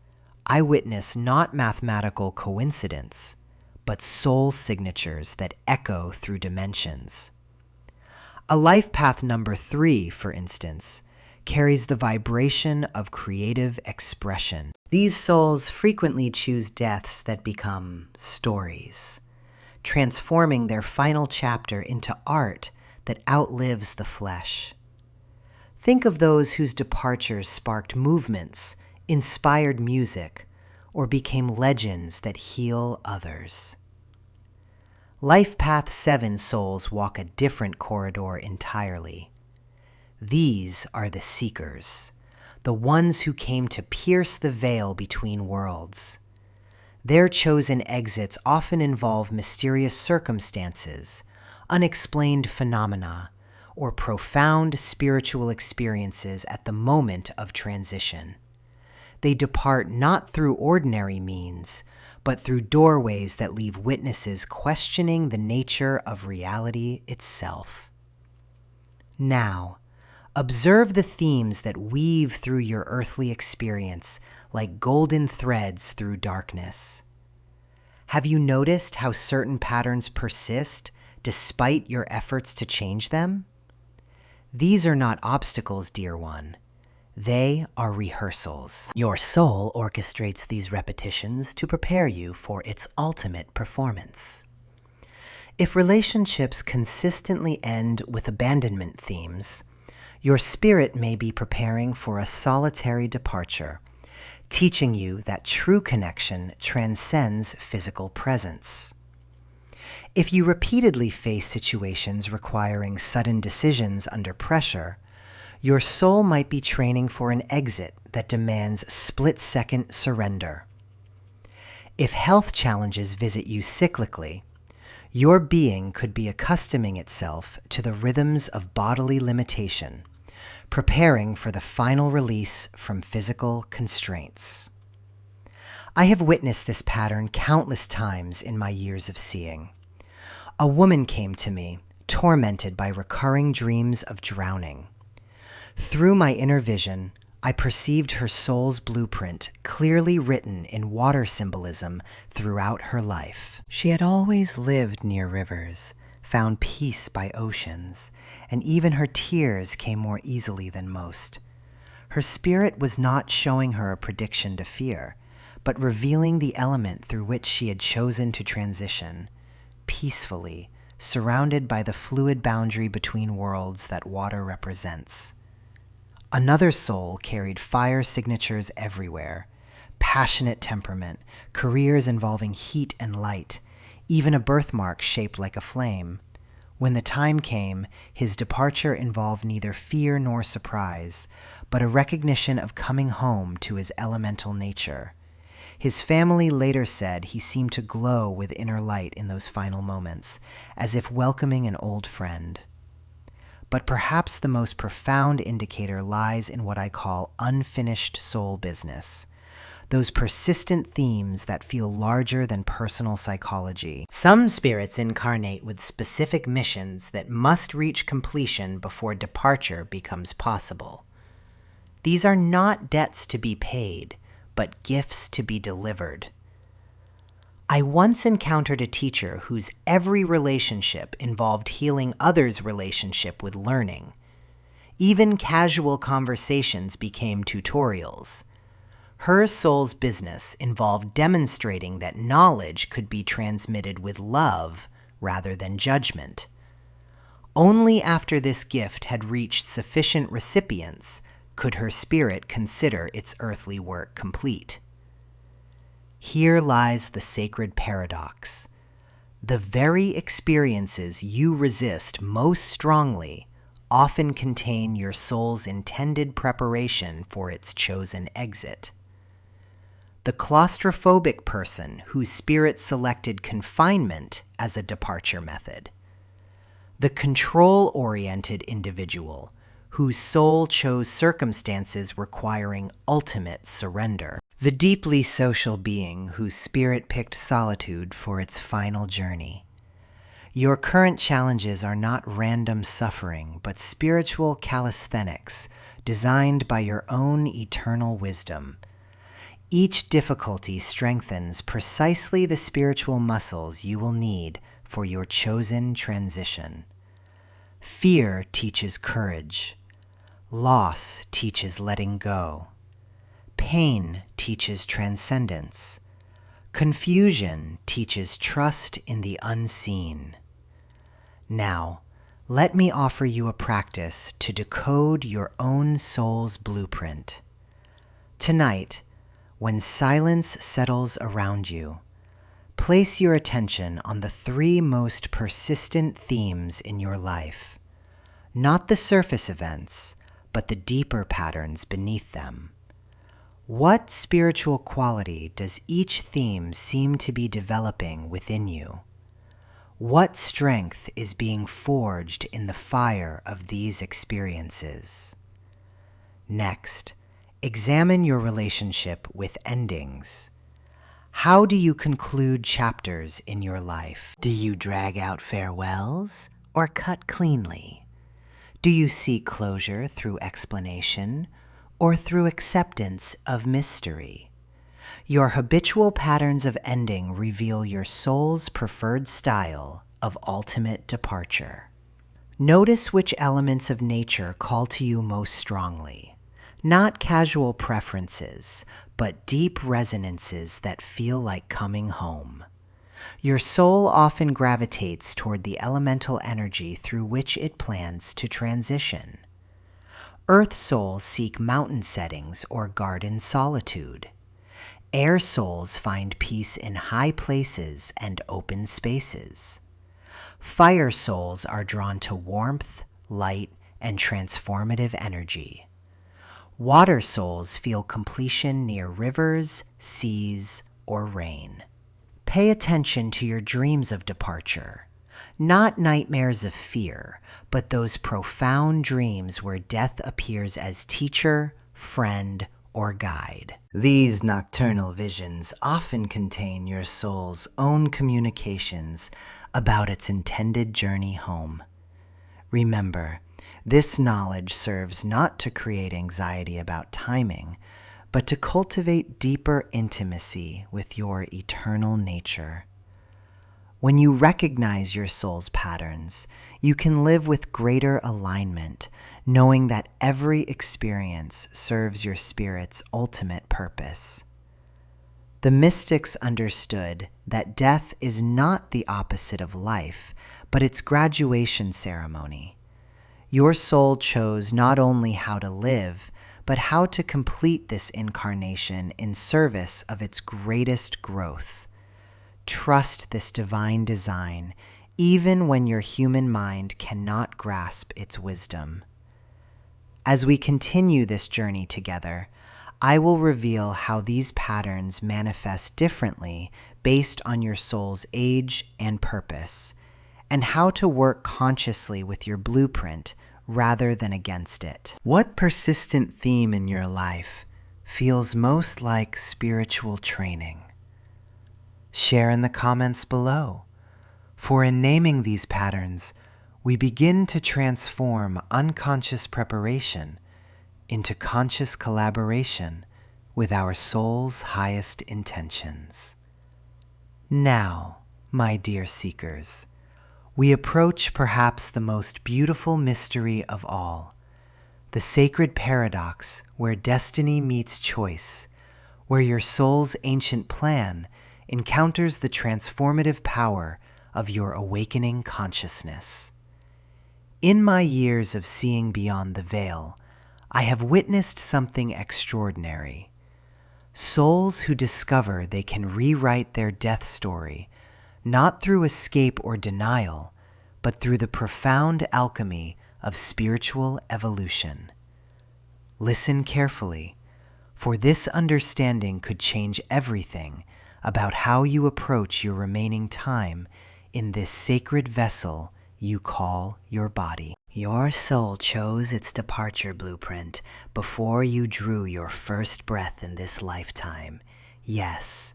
I witness not mathematical coincidence, but soul signatures that echo through dimensions. A life path number 3, for instance, carries the vibration of creative expression. These souls frequently choose deaths that become stories, transforming their final chapter into art that outlives the flesh. Think of those whose departures sparked movements, inspired music, or became legends that heal others. Life Path 7 souls walk a different corridor entirely. These are the seekers, the ones who came to pierce the veil between worlds. Their chosen exits often involve mysterious circumstances, unexplained phenomena, or profound spiritual experiences at the moment of transition. They depart not through ordinary means, but through doorways that leave witnesses questioning the nature of reality itself. Now, observe the themes that weave through your earthly experience like golden threads through darkness. Have you noticed how certain patterns persist despite your efforts to change them? These are not obstacles, dear one. They are rehearsals. Your soul orchestrates these repetitions to prepare you for its ultimate performance. If relationships consistently end with abandonment themes, your spirit may be preparing for a solitary departure, teaching you that true connection transcends physical presence. If you repeatedly face situations requiring sudden decisions under pressure, your soul might be training for an exit that demands split-second surrender. If health challenges visit you cyclically, your being could be accustoming itself to the rhythms of bodily limitation, preparing for the final release from physical constraints. I have witnessed this pattern countless times in my years of seeing. A woman came to me, tormented by recurring dreams of drowning. Through my inner vision, I perceived her soul's blueprint clearly written in water symbolism throughout her life. She had always lived near rivers, found peace by oceans, and even her tears came more easily than most. Her spirit was not showing her a prediction to fear, but revealing the element through which she had chosen to transition, peacefully, surrounded by the fluid boundary between worlds that water represents. Another soul carried fire signatures everywhere, passionate temperament, careers involving heat and light, even a birthmark shaped like a flame. When the time came, his departure involved neither fear nor surprise, but a recognition of coming home to his elemental nature. His family later said he seemed to glow with inner light in those final moments, as if welcoming an old friend. But perhaps the most profound indicator lies in what I call unfinished soul business, those persistent themes that feel larger than personal psychology. Some spirits incarnate with specific missions that must reach completion before departure becomes possible. These are not debts to be paid, but gifts to be delivered. I once encountered a teacher whose every relationship involved healing others' relationship with learning. Even casual conversations became tutorials. Her soul's business involved demonstrating that knowledge could be transmitted with love rather than judgment. Only after this gift had reached sufficient recipients could her spirit consider its earthly work complete. Here lies the sacred paradox. The very experiences you resist most strongly often contain your soul's intended preparation for its chosen exit. The claustrophobic person whose spirit selected confinement as a departure method. The control-oriented individual whose soul chose circumstances requiring ultimate surrender. The deeply social being whose spirit picked solitude for its final journey. Your current challenges are not random suffering, but spiritual calisthenics designed by your own eternal wisdom. Each difficulty strengthens precisely the spiritual muscles you will need for your chosen transition. Fear teaches courage. Loss teaches letting go. Pain teaches transcendence. Confusion teaches trust in the unseen. Now, let me offer you a practice to decode your own soul's blueprint. Tonight, when silence settles around you, place your attention on the 3 most persistent themes in your life, not the surface events, but the deeper patterns beneath them. What spiritual quality does each theme seem to be developing within you? What strength is being forged in the fire of these experiences? Next, examine your relationship with endings. How do you conclude chapters in your life? Do you drag out farewells or cut cleanly? Do you seek closure through explanation or through acceptance of mystery? Your habitual patterns of ending reveal your soul's preferred style of ultimate departure. Notice which elements of nature call to you most strongly. Not casual preferences, but deep resonances that feel like coming home. Your soul often gravitates toward the elemental energy through which it plans to transition. Earth souls seek mountain settings or garden solitude. Air souls find peace in high places and open spaces. Fire souls are drawn to warmth, light, and transformative energy. Water souls feel completion near rivers, seas, or rain. Pay attention to your dreams of departure. Not nightmares of fear, but those profound dreams where death appears as teacher, friend, or guide. These nocturnal visions often contain your soul's own communications about its intended journey home. Remember, this knowledge serves not to create anxiety about timing, but to cultivate deeper intimacy with your eternal nature. When you recognize your soul's patterns, you can live with greater alignment, knowing that every experience serves your spirit's ultimate purpose. The mystics understood that death is not the opposite of life, but its graduation ceremony. Your soul chose not only how to live, but how to complete this incarnation in service of its greatest growth. Trust this divine design, even when your human mind cannot grasp its wisdom. As we continue this journey together, I will reveal how these patterns manifest differently based on your soul's age and purpose, and how to work consciously with your blueprint rather than against it. What persistent theme in your life feels most like spiritual training? Share in the comments below, for in naming these patterns, we begin to transform unconscious preparation into conscious collaboration with our soul's highest intentions. Now, my dear seekers, we approach perhaps the most beautiful mystery of all, the sacred paradox where destiny meets choice, where your soul's ancient plan encounters the transformative power of your awakening consciousness. In my years of seeing beyond the veil, I have witnessed something extraordinary. Souls who discover they can rewrite their death story, not through escape or denial, but through the profound alchemy of spiritual evolution. Listen carefully, for this understanding could change everything about how you approach your remaining time in this sacred vessel you call your body. Your soul chose its departure blueprint before you drew your first breath in this lifetime. Yes,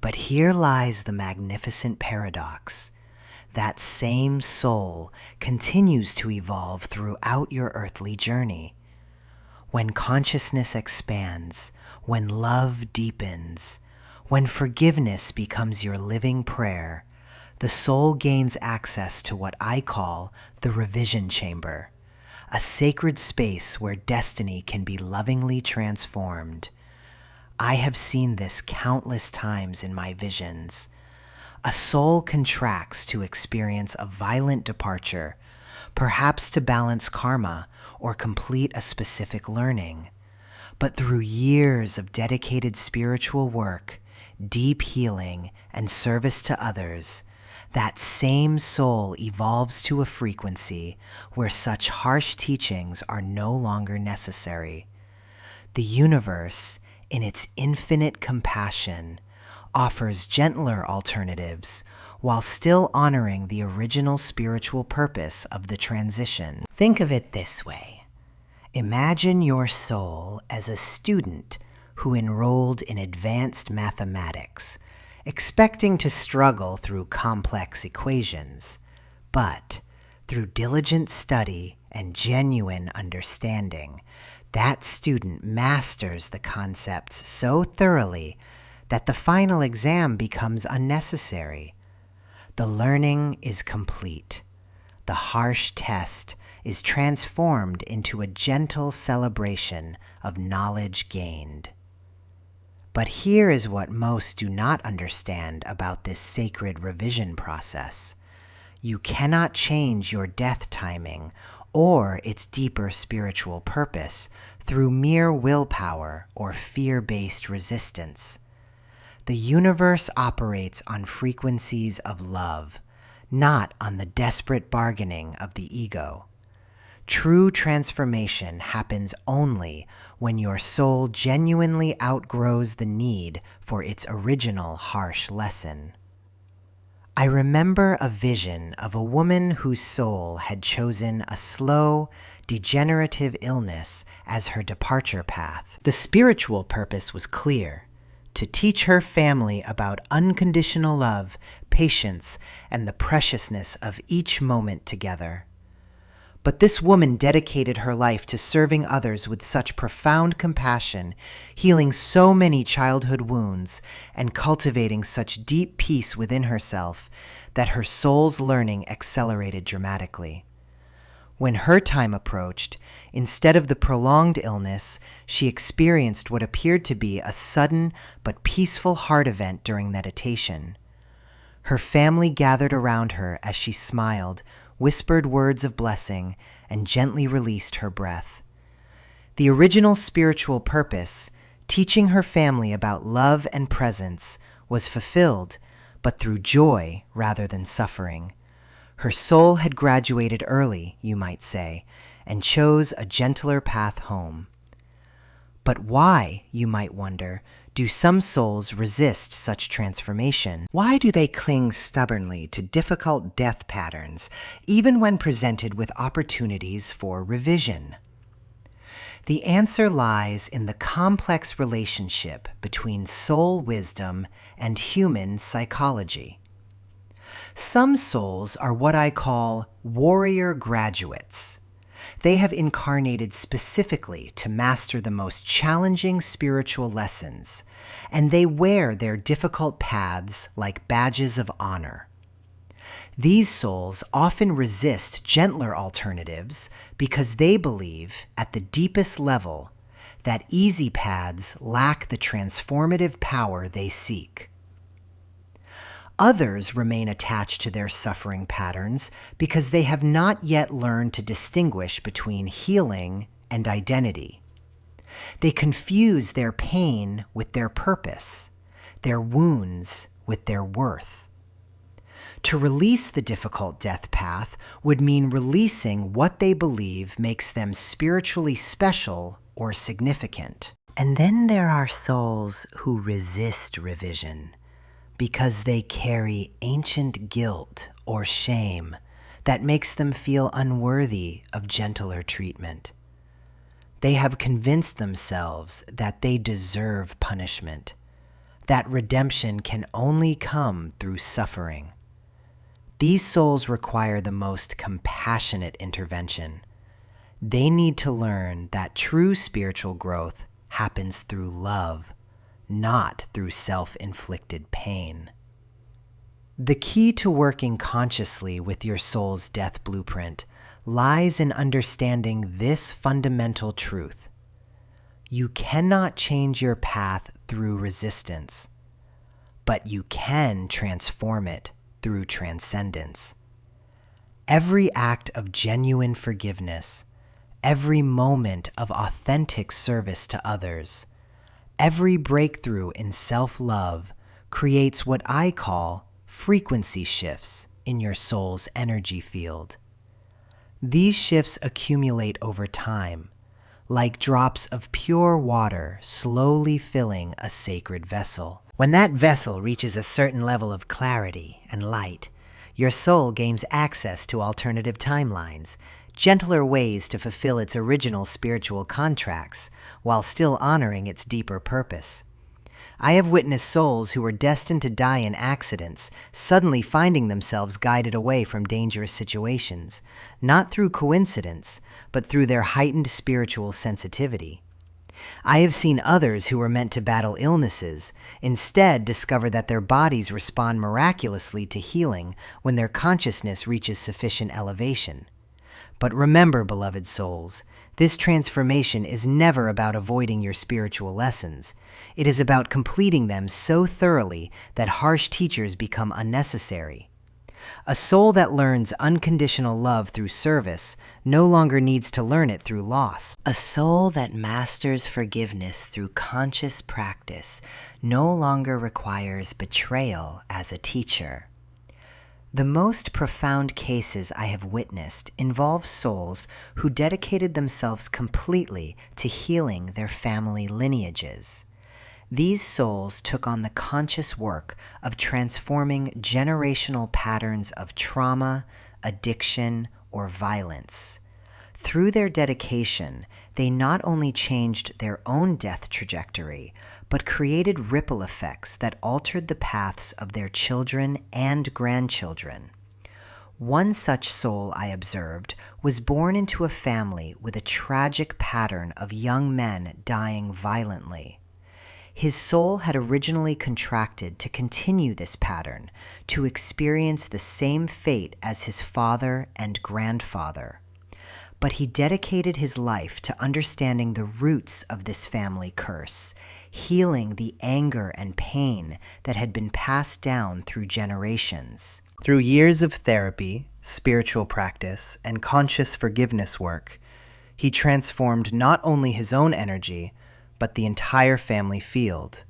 but here lies the magnificent paradox. That same soul continues to evolve throughout your earthly journey. When consciousness expands, when love deepens, when forgiveness becomes your living prayer, the soul gains access to what I call the revision chamber, a sacred space where destiny can be lovingly transformed. I have seen this countless times in my visions. A soul contracts to experience a violent departure, perhaps to balance karma or complete a specific learning. But through years of dedicated spiritual work, deep healing, and service to others, that same soul evolves to a frequency where such harsh teachings are no longer necessary. The universe, in its infinite compassion, offers gentler alternatives while still honoring the original spiritual purpose of the transition. Think of it this way. Imagine your soul as a student who enrolled in advanced mathematics, expecting to struggle through complex equations, but through diligent study and genuine understanding, that student masters the concepts so thoroughly that the final exam becomes unnecessary. The learning is complete. The harsh test is transformed into a gentle celebration of knowledge gained. But here is what most do not understand about this sacred revision process. You cannot change your death timing or its deeper spiritual purpose through mere willpower or fear-based resistance. The universe operates on frequencies of love, not on the desperate bargaining of the ego. True transformation happens only when your soul genuinely outgrows the need for its original harsh lesson. I remember a vision of a woman whose soul had chosen a slow, degenerative illness as her departure path. The spiritual purpose was clear: to teach her family about unconditional love, patience, and the preciousness of each moment together. But this woman dedicated her life to serving others with such profound compassion, healing so many childhood wounds, and cultivating such deep peace within herself that her soul's learning accelerated dramatically. When her time approached, instead of the prolonged illness, she experienced what appeared to be a sudden but peaceful heart event during meditation. Her family gathered around her as she smiled, whispered words of blessing, and gently released her breath. The original spiritual purpose, teaching her family about love and presence, was fulfilled, but through joy rather than suffering. Her soul had graduated early, you might say, and chose a gentler path home. But why, you might wonder, do some souls resist such transformation? Why do they cling stubbornly to difficult death patterns, even when presented with opportunities for revision? The answer lies in the complex relationship between soul wisdom and human psychology. Some souls are what I call warrior graduates. They have incarnated specifically to master the most challenging spiritual lessons, and they wear their difficult paths like badges of honor. These souls often resist gentler alternatives because they believe, at the deepest level, that easy paths lack the transformative power they seek. Others remain attached to their suffering patterns because they have not yet learned to distinguish between healing and identity. They confuse their pain with their purpose, their wounds with their worth. To release the difficult death path would mean releasing what they believe makes them spiritually special or significant. And then there are souls who resist revision because they carry ancient guilt or shame that makes them feel unworthy of gentler treatment. They have convinced themselves that they deserve punishment, that redemption can only come through suffering. These souls require the most compassionate intervention. They need to learn that true spiritual growth happens through love, not through self-inflicted pain. The key to working consciously with your soul's death blueprint lies in understanding this fundamental truth. You cannot change your path through resistance, but you can transform it through transcendence. Every act of genuine forgiveness, every moment of authentic service to others, every breakthrough in self-love creates what I call frequency shifts in your soul's energy field. These shifts accumulate over time, like drops of pure water slowly filling a sacred vessel. When that vessel reaches a certain level of clarity and light, your soul gains access to alternative timelines, gentler ways to fulfill its original spiritual contracts while still honoring its deeper purpose. I have witnessed souls who were destined to die in accidents suddenly finding themselves guided away from dangerous situations, not through coincidence, but through their heightened spiritual sensitivity. I have seen others who were meant to battle illnesses instead discover that their bodies respond miraculously to healing when their consciousness reaches sufficient elevation. But remember, beloved souls, this transformation is never about avoiding your spiritual lessons. It is about completing them so thoroughly that harsh teachers become unnecessary. A soul that learns unconditional love through service no longer needs to learn it through loss. A soul that masters forgiveness through conscious practice no longer requires betrayal as a teacher. The most profound cases I have witnessed involve souls who dedicated themselves completely to healing their family lineages. These souls took on the conscious work of transforming generational patterns of trauma, addiction, or violence. Through their dedication, they not only changed their own death trajectory, but created ripple effects that altered the paths of their children and grandchildren. One such soul I observed was born into a family with a tragic pattern of young men dying violently. His soul had originally contracted to continue this pattern, to experience the same fate as his father and grandfather. But he dedicated his life to understanding the roots of this family curse, healing the anger and pain that had been passed down through generations. Through years of therapy, spiritual practice, and conscious forgiveness work, he transformed not only his own energy, but the entire family field.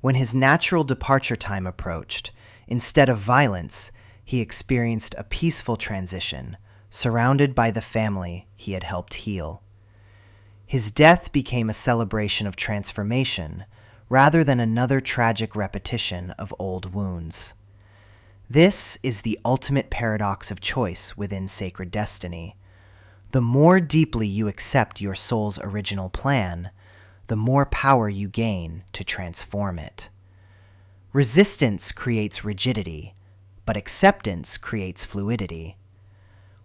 When his natural departure time approached, instead of violence, he experienced a peaceful transition, surrounded by the family he had helped heal. His death became a celebration of transformation, rather than another tragic repetition of old wounds. This is the ultimate paradox of choice within sacred destiny. The more deeply you accept your soul's original plan, the more power you gain to transform it. Resistance creates rigidity, but acceptance creates fluidity.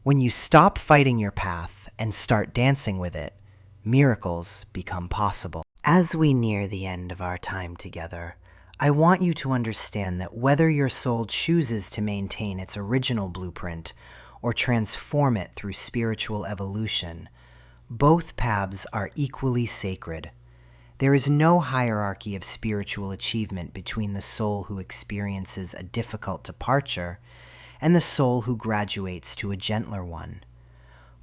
When you stop fighting your path and start dancing with it, miracles become possible. As we near the end of our time together, I want you to understand that whether your soul chooses to maintain its original blueprint or transform it through spiritual evolution, both paths are equally sacred. There is no hierarchy of spiritual achievement between the soul who experiences a difficult departure and the soul who graduates to a gentler one.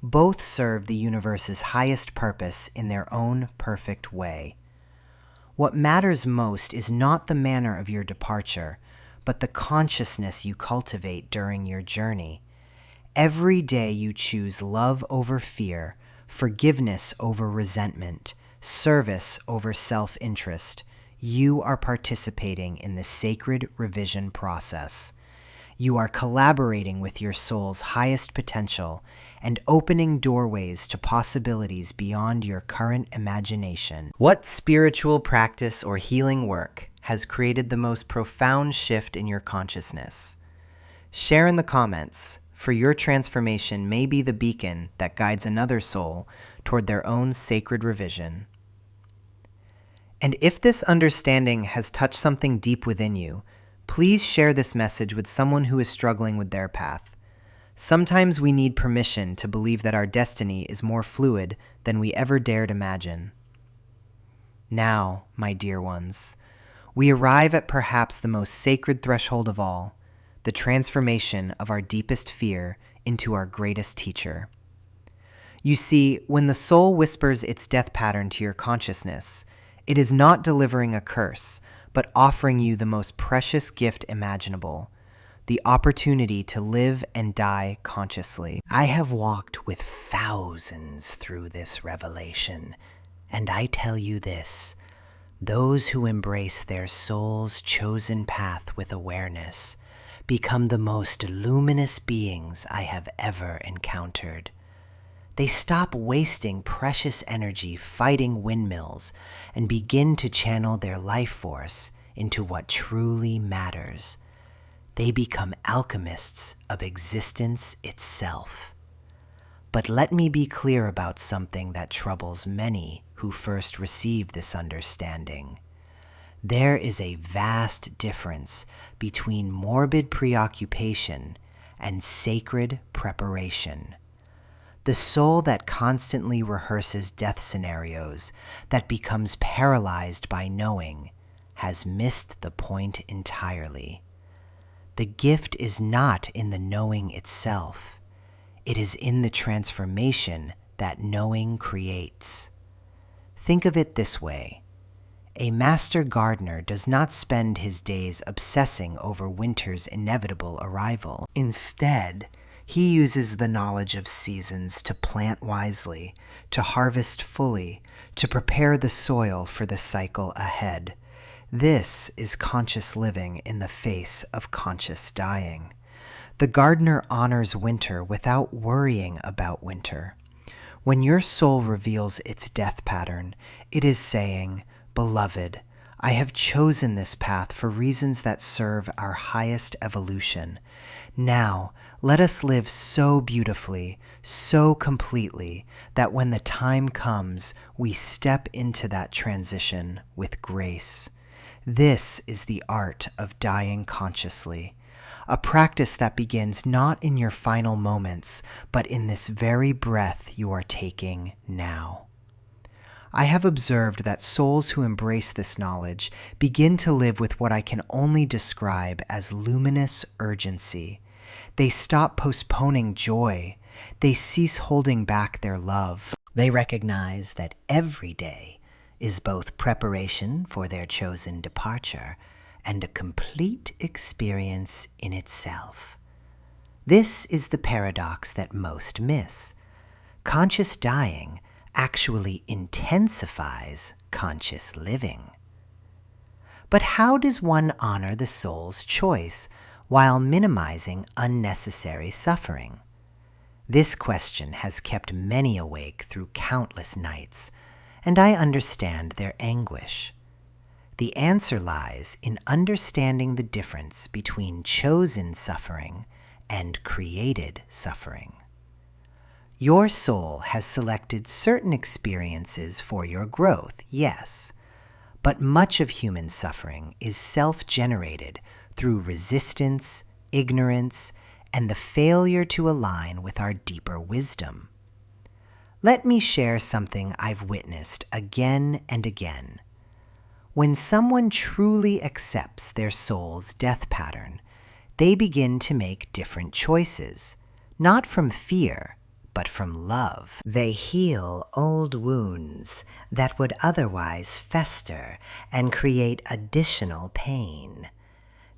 Both serve the universe's highest purpose in their own perfect way. What matters most is not the manner of your departure, but the consciousness you cultivate during your journey. Every day you choose love over fear, forgiveness over resentment, service over self-interest. You are participating in the sacred revision process. You are collaborating with your soul's highest potential and opening doorways to possibilities beyond your current imagination. What spiritual practice or healing work has created the most profound shift in your consciousness? Share in the comments, for your transformation may be the beacon that guides another soul toward their own sacred revision. And if this understanding has touched something deep within you, please share this message with someone who is struggling with their path. Sometimes we need permission to believe that our destiny is more fluid than we ever dared imagine. Now, my dear ones, we arrive at perhaps the most sacred threshold of all, the transformation of our deepest fear into our greatest teacher. You see, when the soul whispers its death pattern to your consciousness, it is not delivering a curse, but offering you the most precious gift imaginable, the opportunity to live and die consciously. I have walked with thousands through this revelation, and I tell you this: those who embrace their soul's chosen path with awareness become the most luminous beings I have ever encountered. They stop wasting precious energy fighting windmills and begin to channel their life force into what truly matters. They become alchemists of existence itself. But let me be clear about something that troubles many who first receive this understanding. There is a vast difference between morbid preoccupation and sacred preparation. The soul that constantly rehearses death scenarios, that becomes paralyzed by knowing, has missed the point entirely. The gift is not in the knowing itself. It is in the transformation that knowing creates. Think of it this way. A master gardener does not spend his days obsessing over winter's inevitable arrival. Instead, he uses the knowledge of seasons to plant wisely, to harvest fully, to prepare the soil for the cycle ahead. This is conscious living in the face of conscious dying. The gardener honors winter without worrying about winter. When your soul reveals its death pattern, it is saying, "Beloved, I have chosen this path for reasons that serve our highest evolution. Now, let us live so beautifully, so completely, that when the time comes, we step into that transition with grace." This is the art of dying consciously, a practice that begins not in your final moments, but in this very breath you are taking now. I have observed that souls who embrace this knowledge begin to live with what I can only describe as luminous urgency. They stop postponing joy. They cease holding back their love. They recognize that every day is both preparation for their chosen departure and a complete experience in itself. This is the paradox that most miss. Conscious dying actually intensifies conscious living. But how does one honor the soul's choice while minimizing unnecessary suffering? This question has kept many awake through countless nights, and I understand their anguish. The answer lies in understanding the difference between chosen suffering and created suffering. Your soul has selected certain experiences for your growth, yes, but much of human suffering is self-generated through resistance, ignorance, and the failure to align with our deeper wisdom. Let me share something I've witnessed again and again. When someone truly accepts their soul's death pattern, they begin to make different choices, not from fear, but from love. They heal old wounds that would otherwise fester and create additional pain.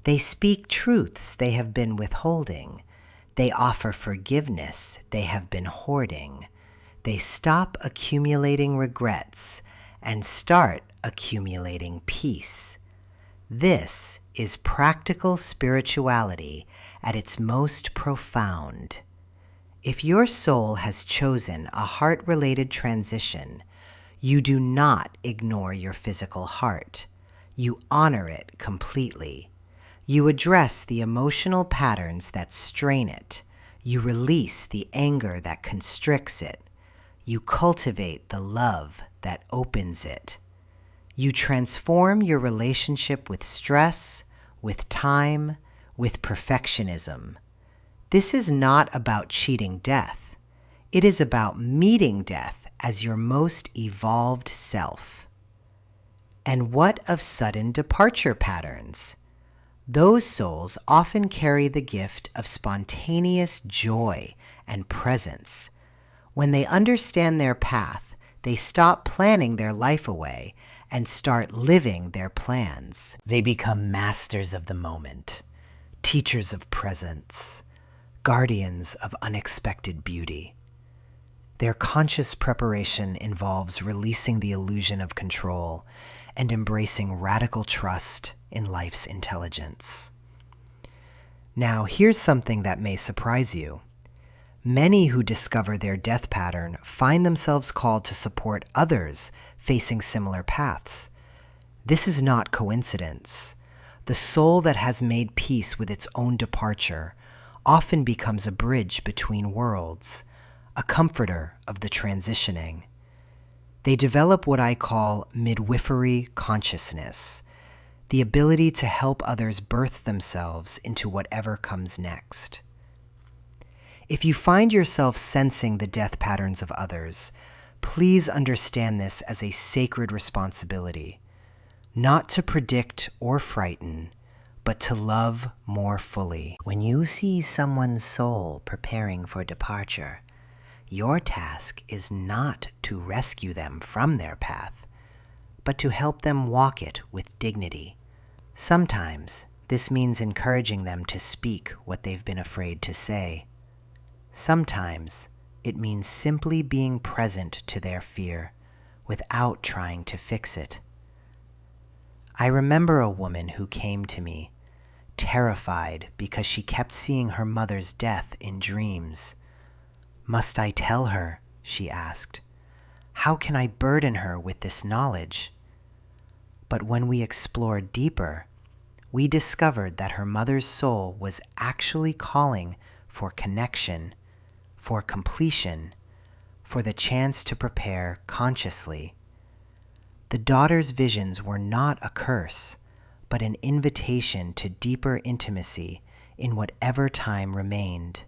They speak truths they have been withholding. They offer forgiveness they have been hoarding. They stop accumulating regrets and start accumulating peace. This is practical spirituality at its most profound. If your soul has chosen a heart-related transition, you do not ignore your physical heart. You honor it completely. You address the emotional patterns that strain it. You release the anger that constricts it. You cultivate the love that opens it. You transform your relationship with stress, with time, with perfectionism. This is not about cheating death. It is about meeting death as your most evolved self. And what of sudden departure patterns? Those souls often carry the gift of spontaneous joy and presence. When they understand their path, they stop planning their life away and start living their plans. They become masters of the moment, teachers of presence, guardians of unexpected beauty. Their conscious preparation involves releasing the illusion of control and embracing radical trust in life's intelligence. Now, here's something that may surprise you. Many who discover their death pattern find themselves called to support others facing similar paths. This is not coincidence. The soul that has made peace with its own departure often becomes a bridge between worlds, a comforter of the transitioning. They develop what I call midwifery consciousness, the ability to help others birth themselves into whatever comes next. If you find yourself sensing the death patterns of others, please understand this as a sacred responsibility, not to predict or frighten, but to love more fully. When you see someone's soul preparing for departure, your task is not to rescue them from their path, but to help them walk it with dignity. Sometimes this means encouraging them to speak what they've been afraid to say. Sometimes it means simply being present to their fear without trying to fix it. I remember a woman who came to me, terrified because she kept seeing her mother's death in dreams. "Must I tell her?" she asked. "How can I burden her with this knowledge?" But when we explored deeper, we discovered that her mother's soul was actually calling for connection, for completion, for the chance to prepare consciously. The daughter's visions were not a curse, but an invitation to deeper intimacy in whatever time remained.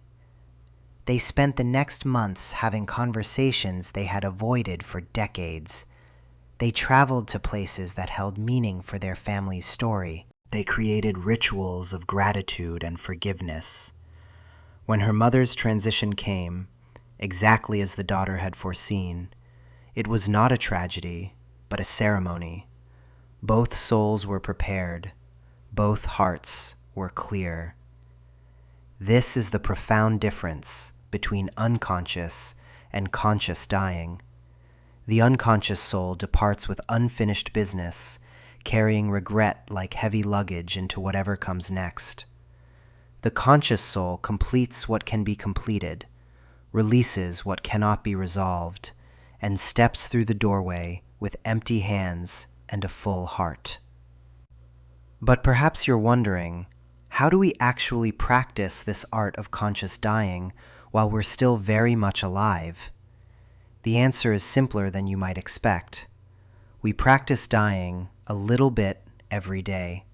They spent the next months having conversations they had avoided for decades. They traveled to places that held meaning for their family's story. They created rituals of gratitude and forgiveness. When her mother's transition came, exactly as the daughter had foreseen, it was not a tragedy, but a ceremony. Both souls were prepared. Both hearts were clear. This is the profound difference between unconscious and conscious dying. The unconscious soul departs with unfinished business, carrying regret like heavy luggage into whatever comes next. The conscious soul completes what can be completed, releases what cannot be resolved, and steps through the doorway with empty hands and a full heart. But perhaps you're wondering, how do we actually practice this art of conscious dying while we're still very much alive? The answer is simpler than you might expect. We practice dying a little bit every day.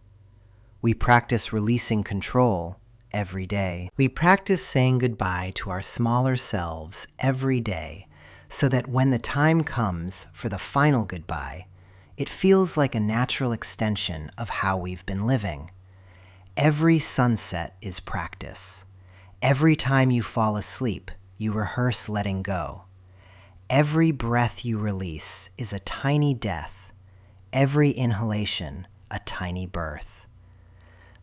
We practice releasing control every day. We practice saying goodbye to our smaller selves every day, so that when the time comes for the final goodbye, it feels like a natural extension of how we've been living. Every sunset is practice. Every time you fall asleep, you rehearse letting go. Every breath you release is a tiny death. Every inhalation, a tiny birth.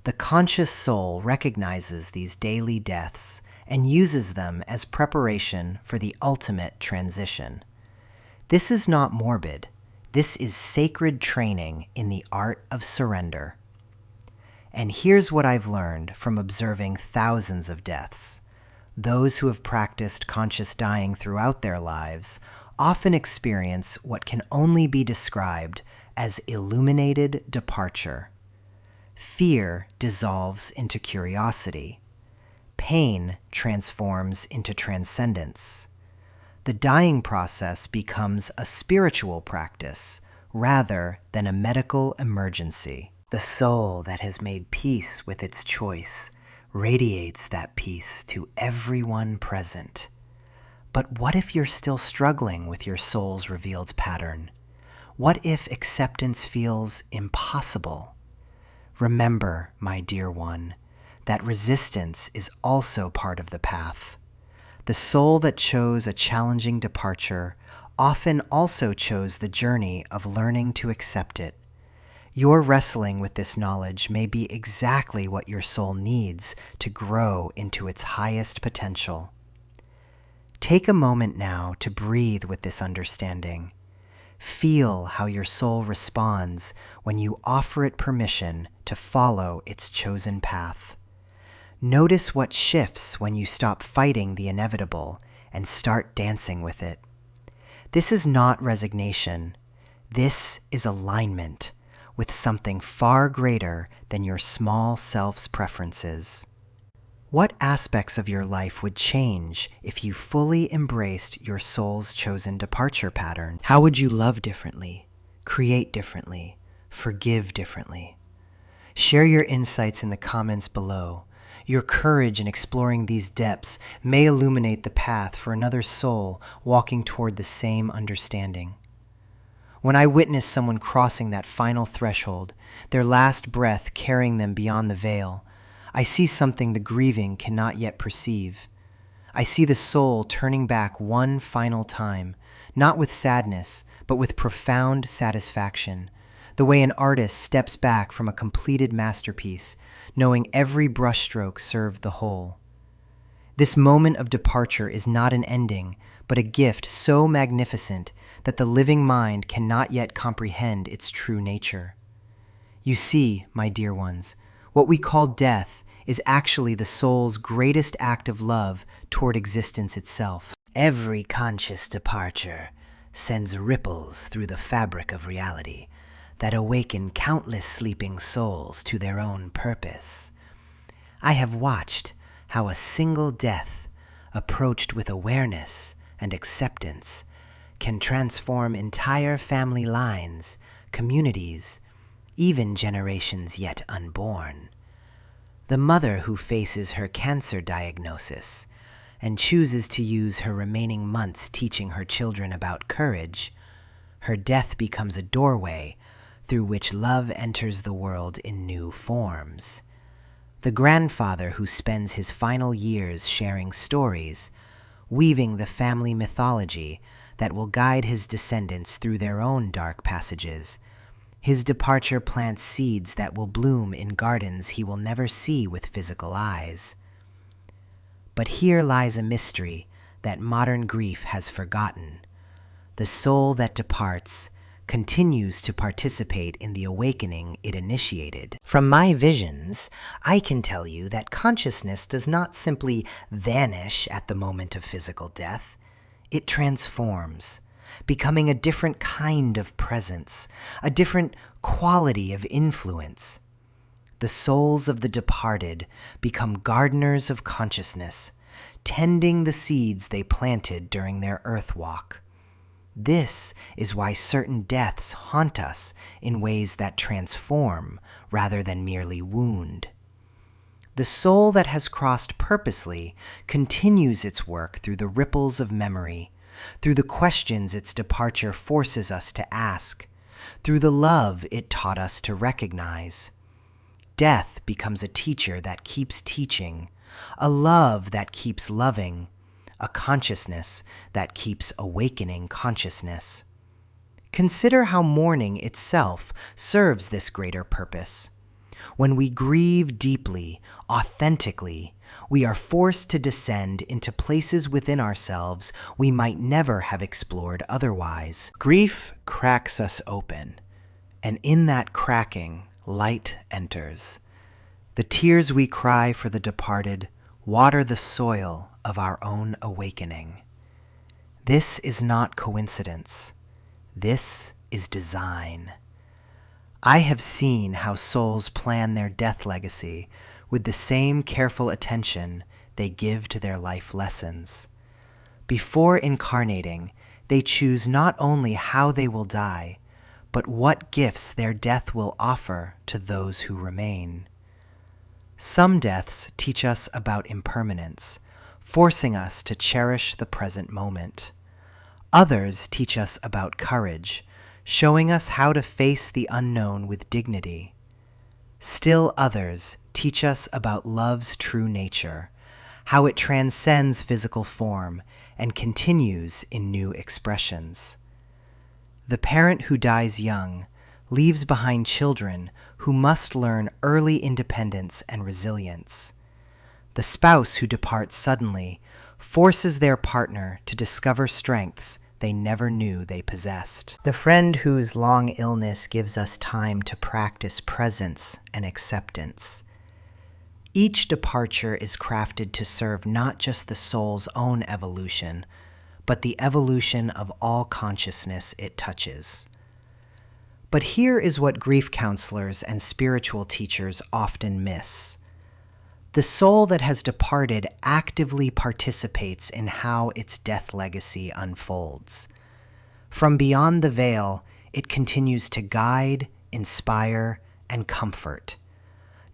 The conscious soul recognizes these daily deaths and uses them as preparation for the ultimate transition. This is not morbid. This is sacred training in the art of surrender. And here's what I've learned from observing thousands of deaths. Those who have practiced conscious dying throughout their lives often experience what can only be described as illuminated departure. Fear dissolves into curiosity. Pain transforms into transcendence. The dying process becomes a spiritual practice rather than a medical emergency. The soul that has made peace with its choice radiates that peace to everyone present. But what if you're still struggling with your soul's revealed pattern? What if acceptance feels impossible? Remember, my dear one, that resistance is also part of the path. The soul that chose a challenging departure often also chose the journey of learning to accept it. Your wrestling with this knowledge may be exactly what your soul needs to grow into its highest potential. Take a moment now to breathe with this understanding. Feel how your soul responds when you offer it permission to follow its chosen path. Notice what shifts when you stop fighting the inevitable and start dancing with it. This is not resignation. This is alignment with something far greater than your small self's preferences. What aspects of your life would change if you fully embraced your soul's chosen departure pattern? How would you love differently, create differently, forgive differently? Share your insights in the comments below. Your courage in exploring these depths may illuminate the path for another soul walking toward the same understanding. When I witness someone crossing that final threshold, their last breath carrying them beyond the veil, I see something the grieving cannot yet perceive. I see the soul turning back one final time, not with sadness, but with profound satisfaction, the way an artist steps back from a completed masterpiece, knowing every brushstroke served the whole. This moment of departure is not an ending, but a gift so magnificent that the living mind cannot yet comprehend its true nature. You see, my dear ones, what we call death is actually the soul's greatest act of love toward existence itself. Every conscious departure sends ripples through the fabric of reality that awaken countless sleeping souls to their own purpose. I have watched how a single death, approached with awareness and acceptance, can transform entire family lines, communities, even generations yet unborn. The mother who faces her cancer diagnosis and chooses to use her remaining months teaching her children about courage, her death becomes a doorway through which love enters the world in new forms. The grandfather who spends his final years sharing stories, weaving the family mythology that will guide his descendants through their own dark passages, his departure plants seeds that will bloom in gardens he will never see with physical eyes. But here lies a mystery that modern grief has forgotten. The soul that departs continues to participate in the awakening it initiated. From my visions, I can tell you that consciousness does not simply vanish at the moment of physical death. It transforms, becoming a different kind of presence, a different quality of influence. The souls of the departed become gardeners of consciousness, tending the seeds they planted during their earth walk. This is why certain deaths haunt us in ways that transform rather than merely wound. The soul that has crossed purposely continues its work through the ripples of memory, through the questions its departure forces us to ask, through the love it taught us to recognize. Death becomes a teacher that keeps teaching, a love that keeps loving, a consciousness that keeps awakening consciousness. Consider how mourning itself serves this greater purpose. When we grieve deeply, authentically, we are forced to descend into places within ourselves we might never have explored otherwise. Grief cracks us open, and in that cracking, light enters. The tears we cry for the departed water the soil of our own awakening. This is not coincidence. This is design. I have seen how souls plan their death legacy with the same careful attention they give to their life lessons. Before incarnating, they choose not only how they will die, but what gifts their death will offer to those who remain. Some deaths teach us about impermanence, forcing us to cherish the present moment. Others teach us about courage, showing us how to face the unknown with dignity. Still others teach us about love's true nature, how it transcends physical form and continues in new expressions. The parent who dies young leaves behind children who must learn early independence and resilience. The spouse who departs suddenly forces their partner to discover strengths they never knew they possessed. The friend whose long illness gives us time to practice presence and acceptance. Each departure is crafted to serve not just the soul's own evolution, but the evolution of all consciousness it touches. But here is what grief counselors and spiritual teachers often miss. The soul that has departed actively participates in how its death legacy unfolds. From beyond the veil, it continues to guide, inspire, and comfort,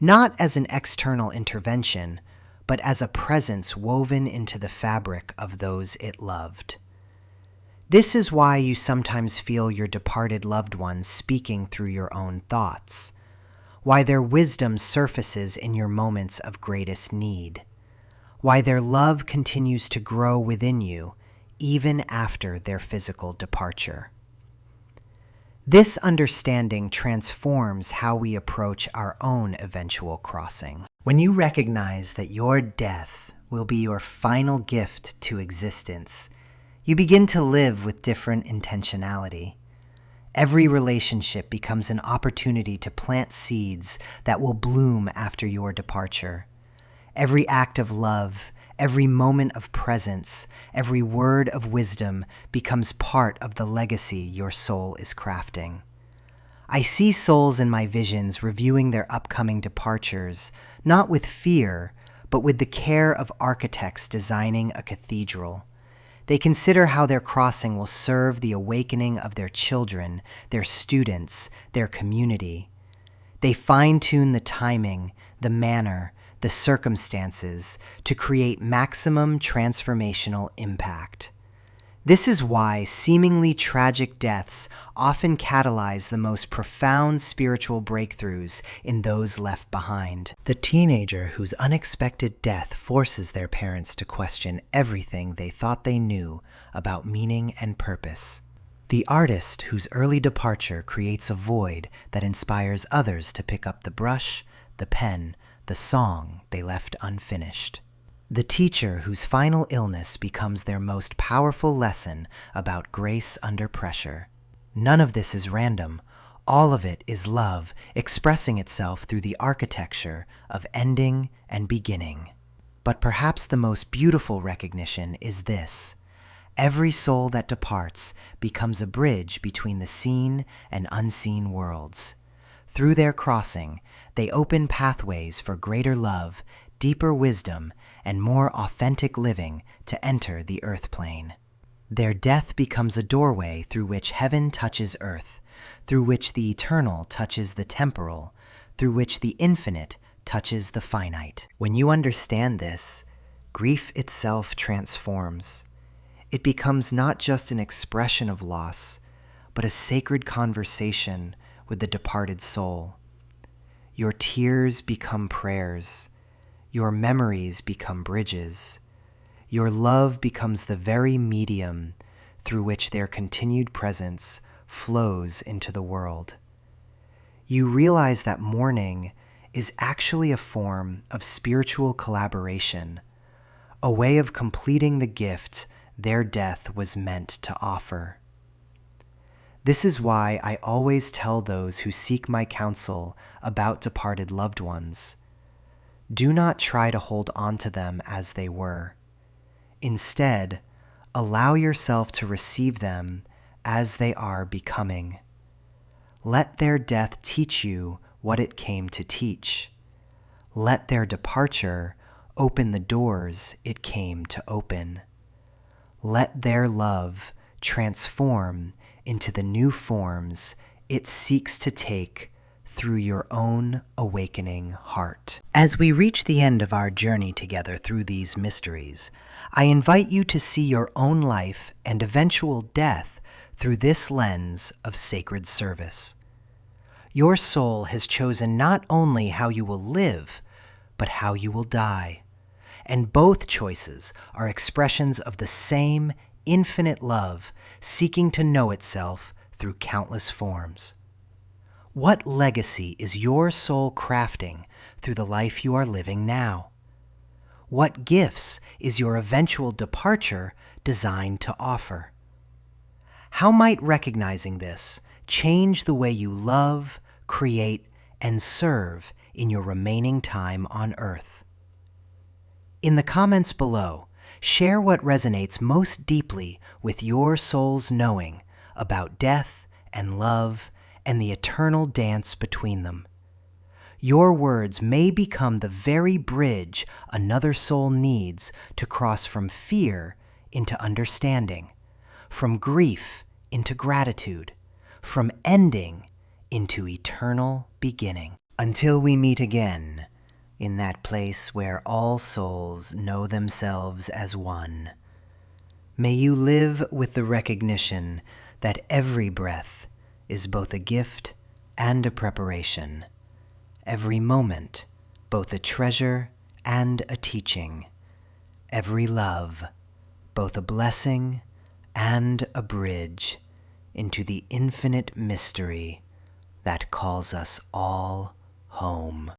not as an external intervention, but as a presence woven into the fabric of those it loved. This is why you sometimes feel your departed loved ones speaking through your own thoughts. why their wisdom surfaces in your moments of greatest need, why their love continues to grow within you even after their physical departure. This understanding transforms how we approach our own eventual crossing. When you recognize that your death will be your final gift to existence, you begin to live with different intentionality. Every relationship becomes an opportunity to plant seeds that will bloom after your departure. Every act of love, every moment of presence, every word of wisdom becomes part of the legacy your soul is crafting. I see souls in my visions reviewing their upcoming departures, not with fear, but with the care of architects designing a cathedral. They consider how their crossing will serve the awakening of their children, their students, their community. They fine-tune the timing, the manner, the circumstances to create maximum transformational impact. This is why seemingly tragic deaths often catalyze the most profound spiritual breakthroughs in those left behind. The teenager whose unexpected death forces their parents to question everything they thought they knew about meaning and purpose. The artist whose early departure creates a void that inspires others to pick up the brush, the pen, the song they left unfinished. The teacher whose final illness becomes their most powerful lesson about grace under pressure. None of this is random. All of it is love expressing itself through the architecture of ending and beginning. But perhaps the most beautiful recognition is this: every soul that departs becomes a bridge between the seen and unseen worlds. Through their crossing, they open pathways for greater love, deeper wisdom, and more authentic living to enter the earth plane. Their death becomes a doorway through which heaven touches earth, through which the eternal touches the temporal, through which the infinite touches the finite. When you understand this, grief itself transforms. It becomes not just an expression of loss, but a sacred conversation with the departed soul. Your tears become prayers. Your memories become bridges. Your love becomes the very medium through which their continued presence flows into the world. You realize that mourning is actually a form of spiritual collaboration, a way of completing the gift their death was meant to offer. This is why I always tell those who seek my counsel about departed loved ones: do not try to hold on to them as they were. Instead, allow yourself to receive them as they are becoming. Let their death teach you what it came to teach. Let their departure open the doors it came to open. Let their love transform into the new forms it seeks to take through your own awakening heart. As we reach the end of our journey together through these mysteries, I invite you to see your own life and eventual death through this lens of sacred service. Your soul has chosen not only how you will live, but how you will die. And both choices are expressions of the same infinite love seeking to know itself through countless forms. What legacy is your soul crafting through the life you are living now? What gifts is your eventual departure designed to offer? How might recognizing this change the way you love, create, and serve in your remaining time on Earth? In the comments below, share what resonates most deeply with your soul's knowing about death and love and the eternal dance between them. Your words may become the very bridge another soul needs to cross from fear into understanding, from grief into gratitude, from ending into eternal beginning. Until we meet again, in that place where all souls know themselves as one, may you live with the recognition that every breath is both a gift and a preparation, every moment both a treasure and a teaching, every love both a blessing and a bridge into the infinite mystery that calls us all home.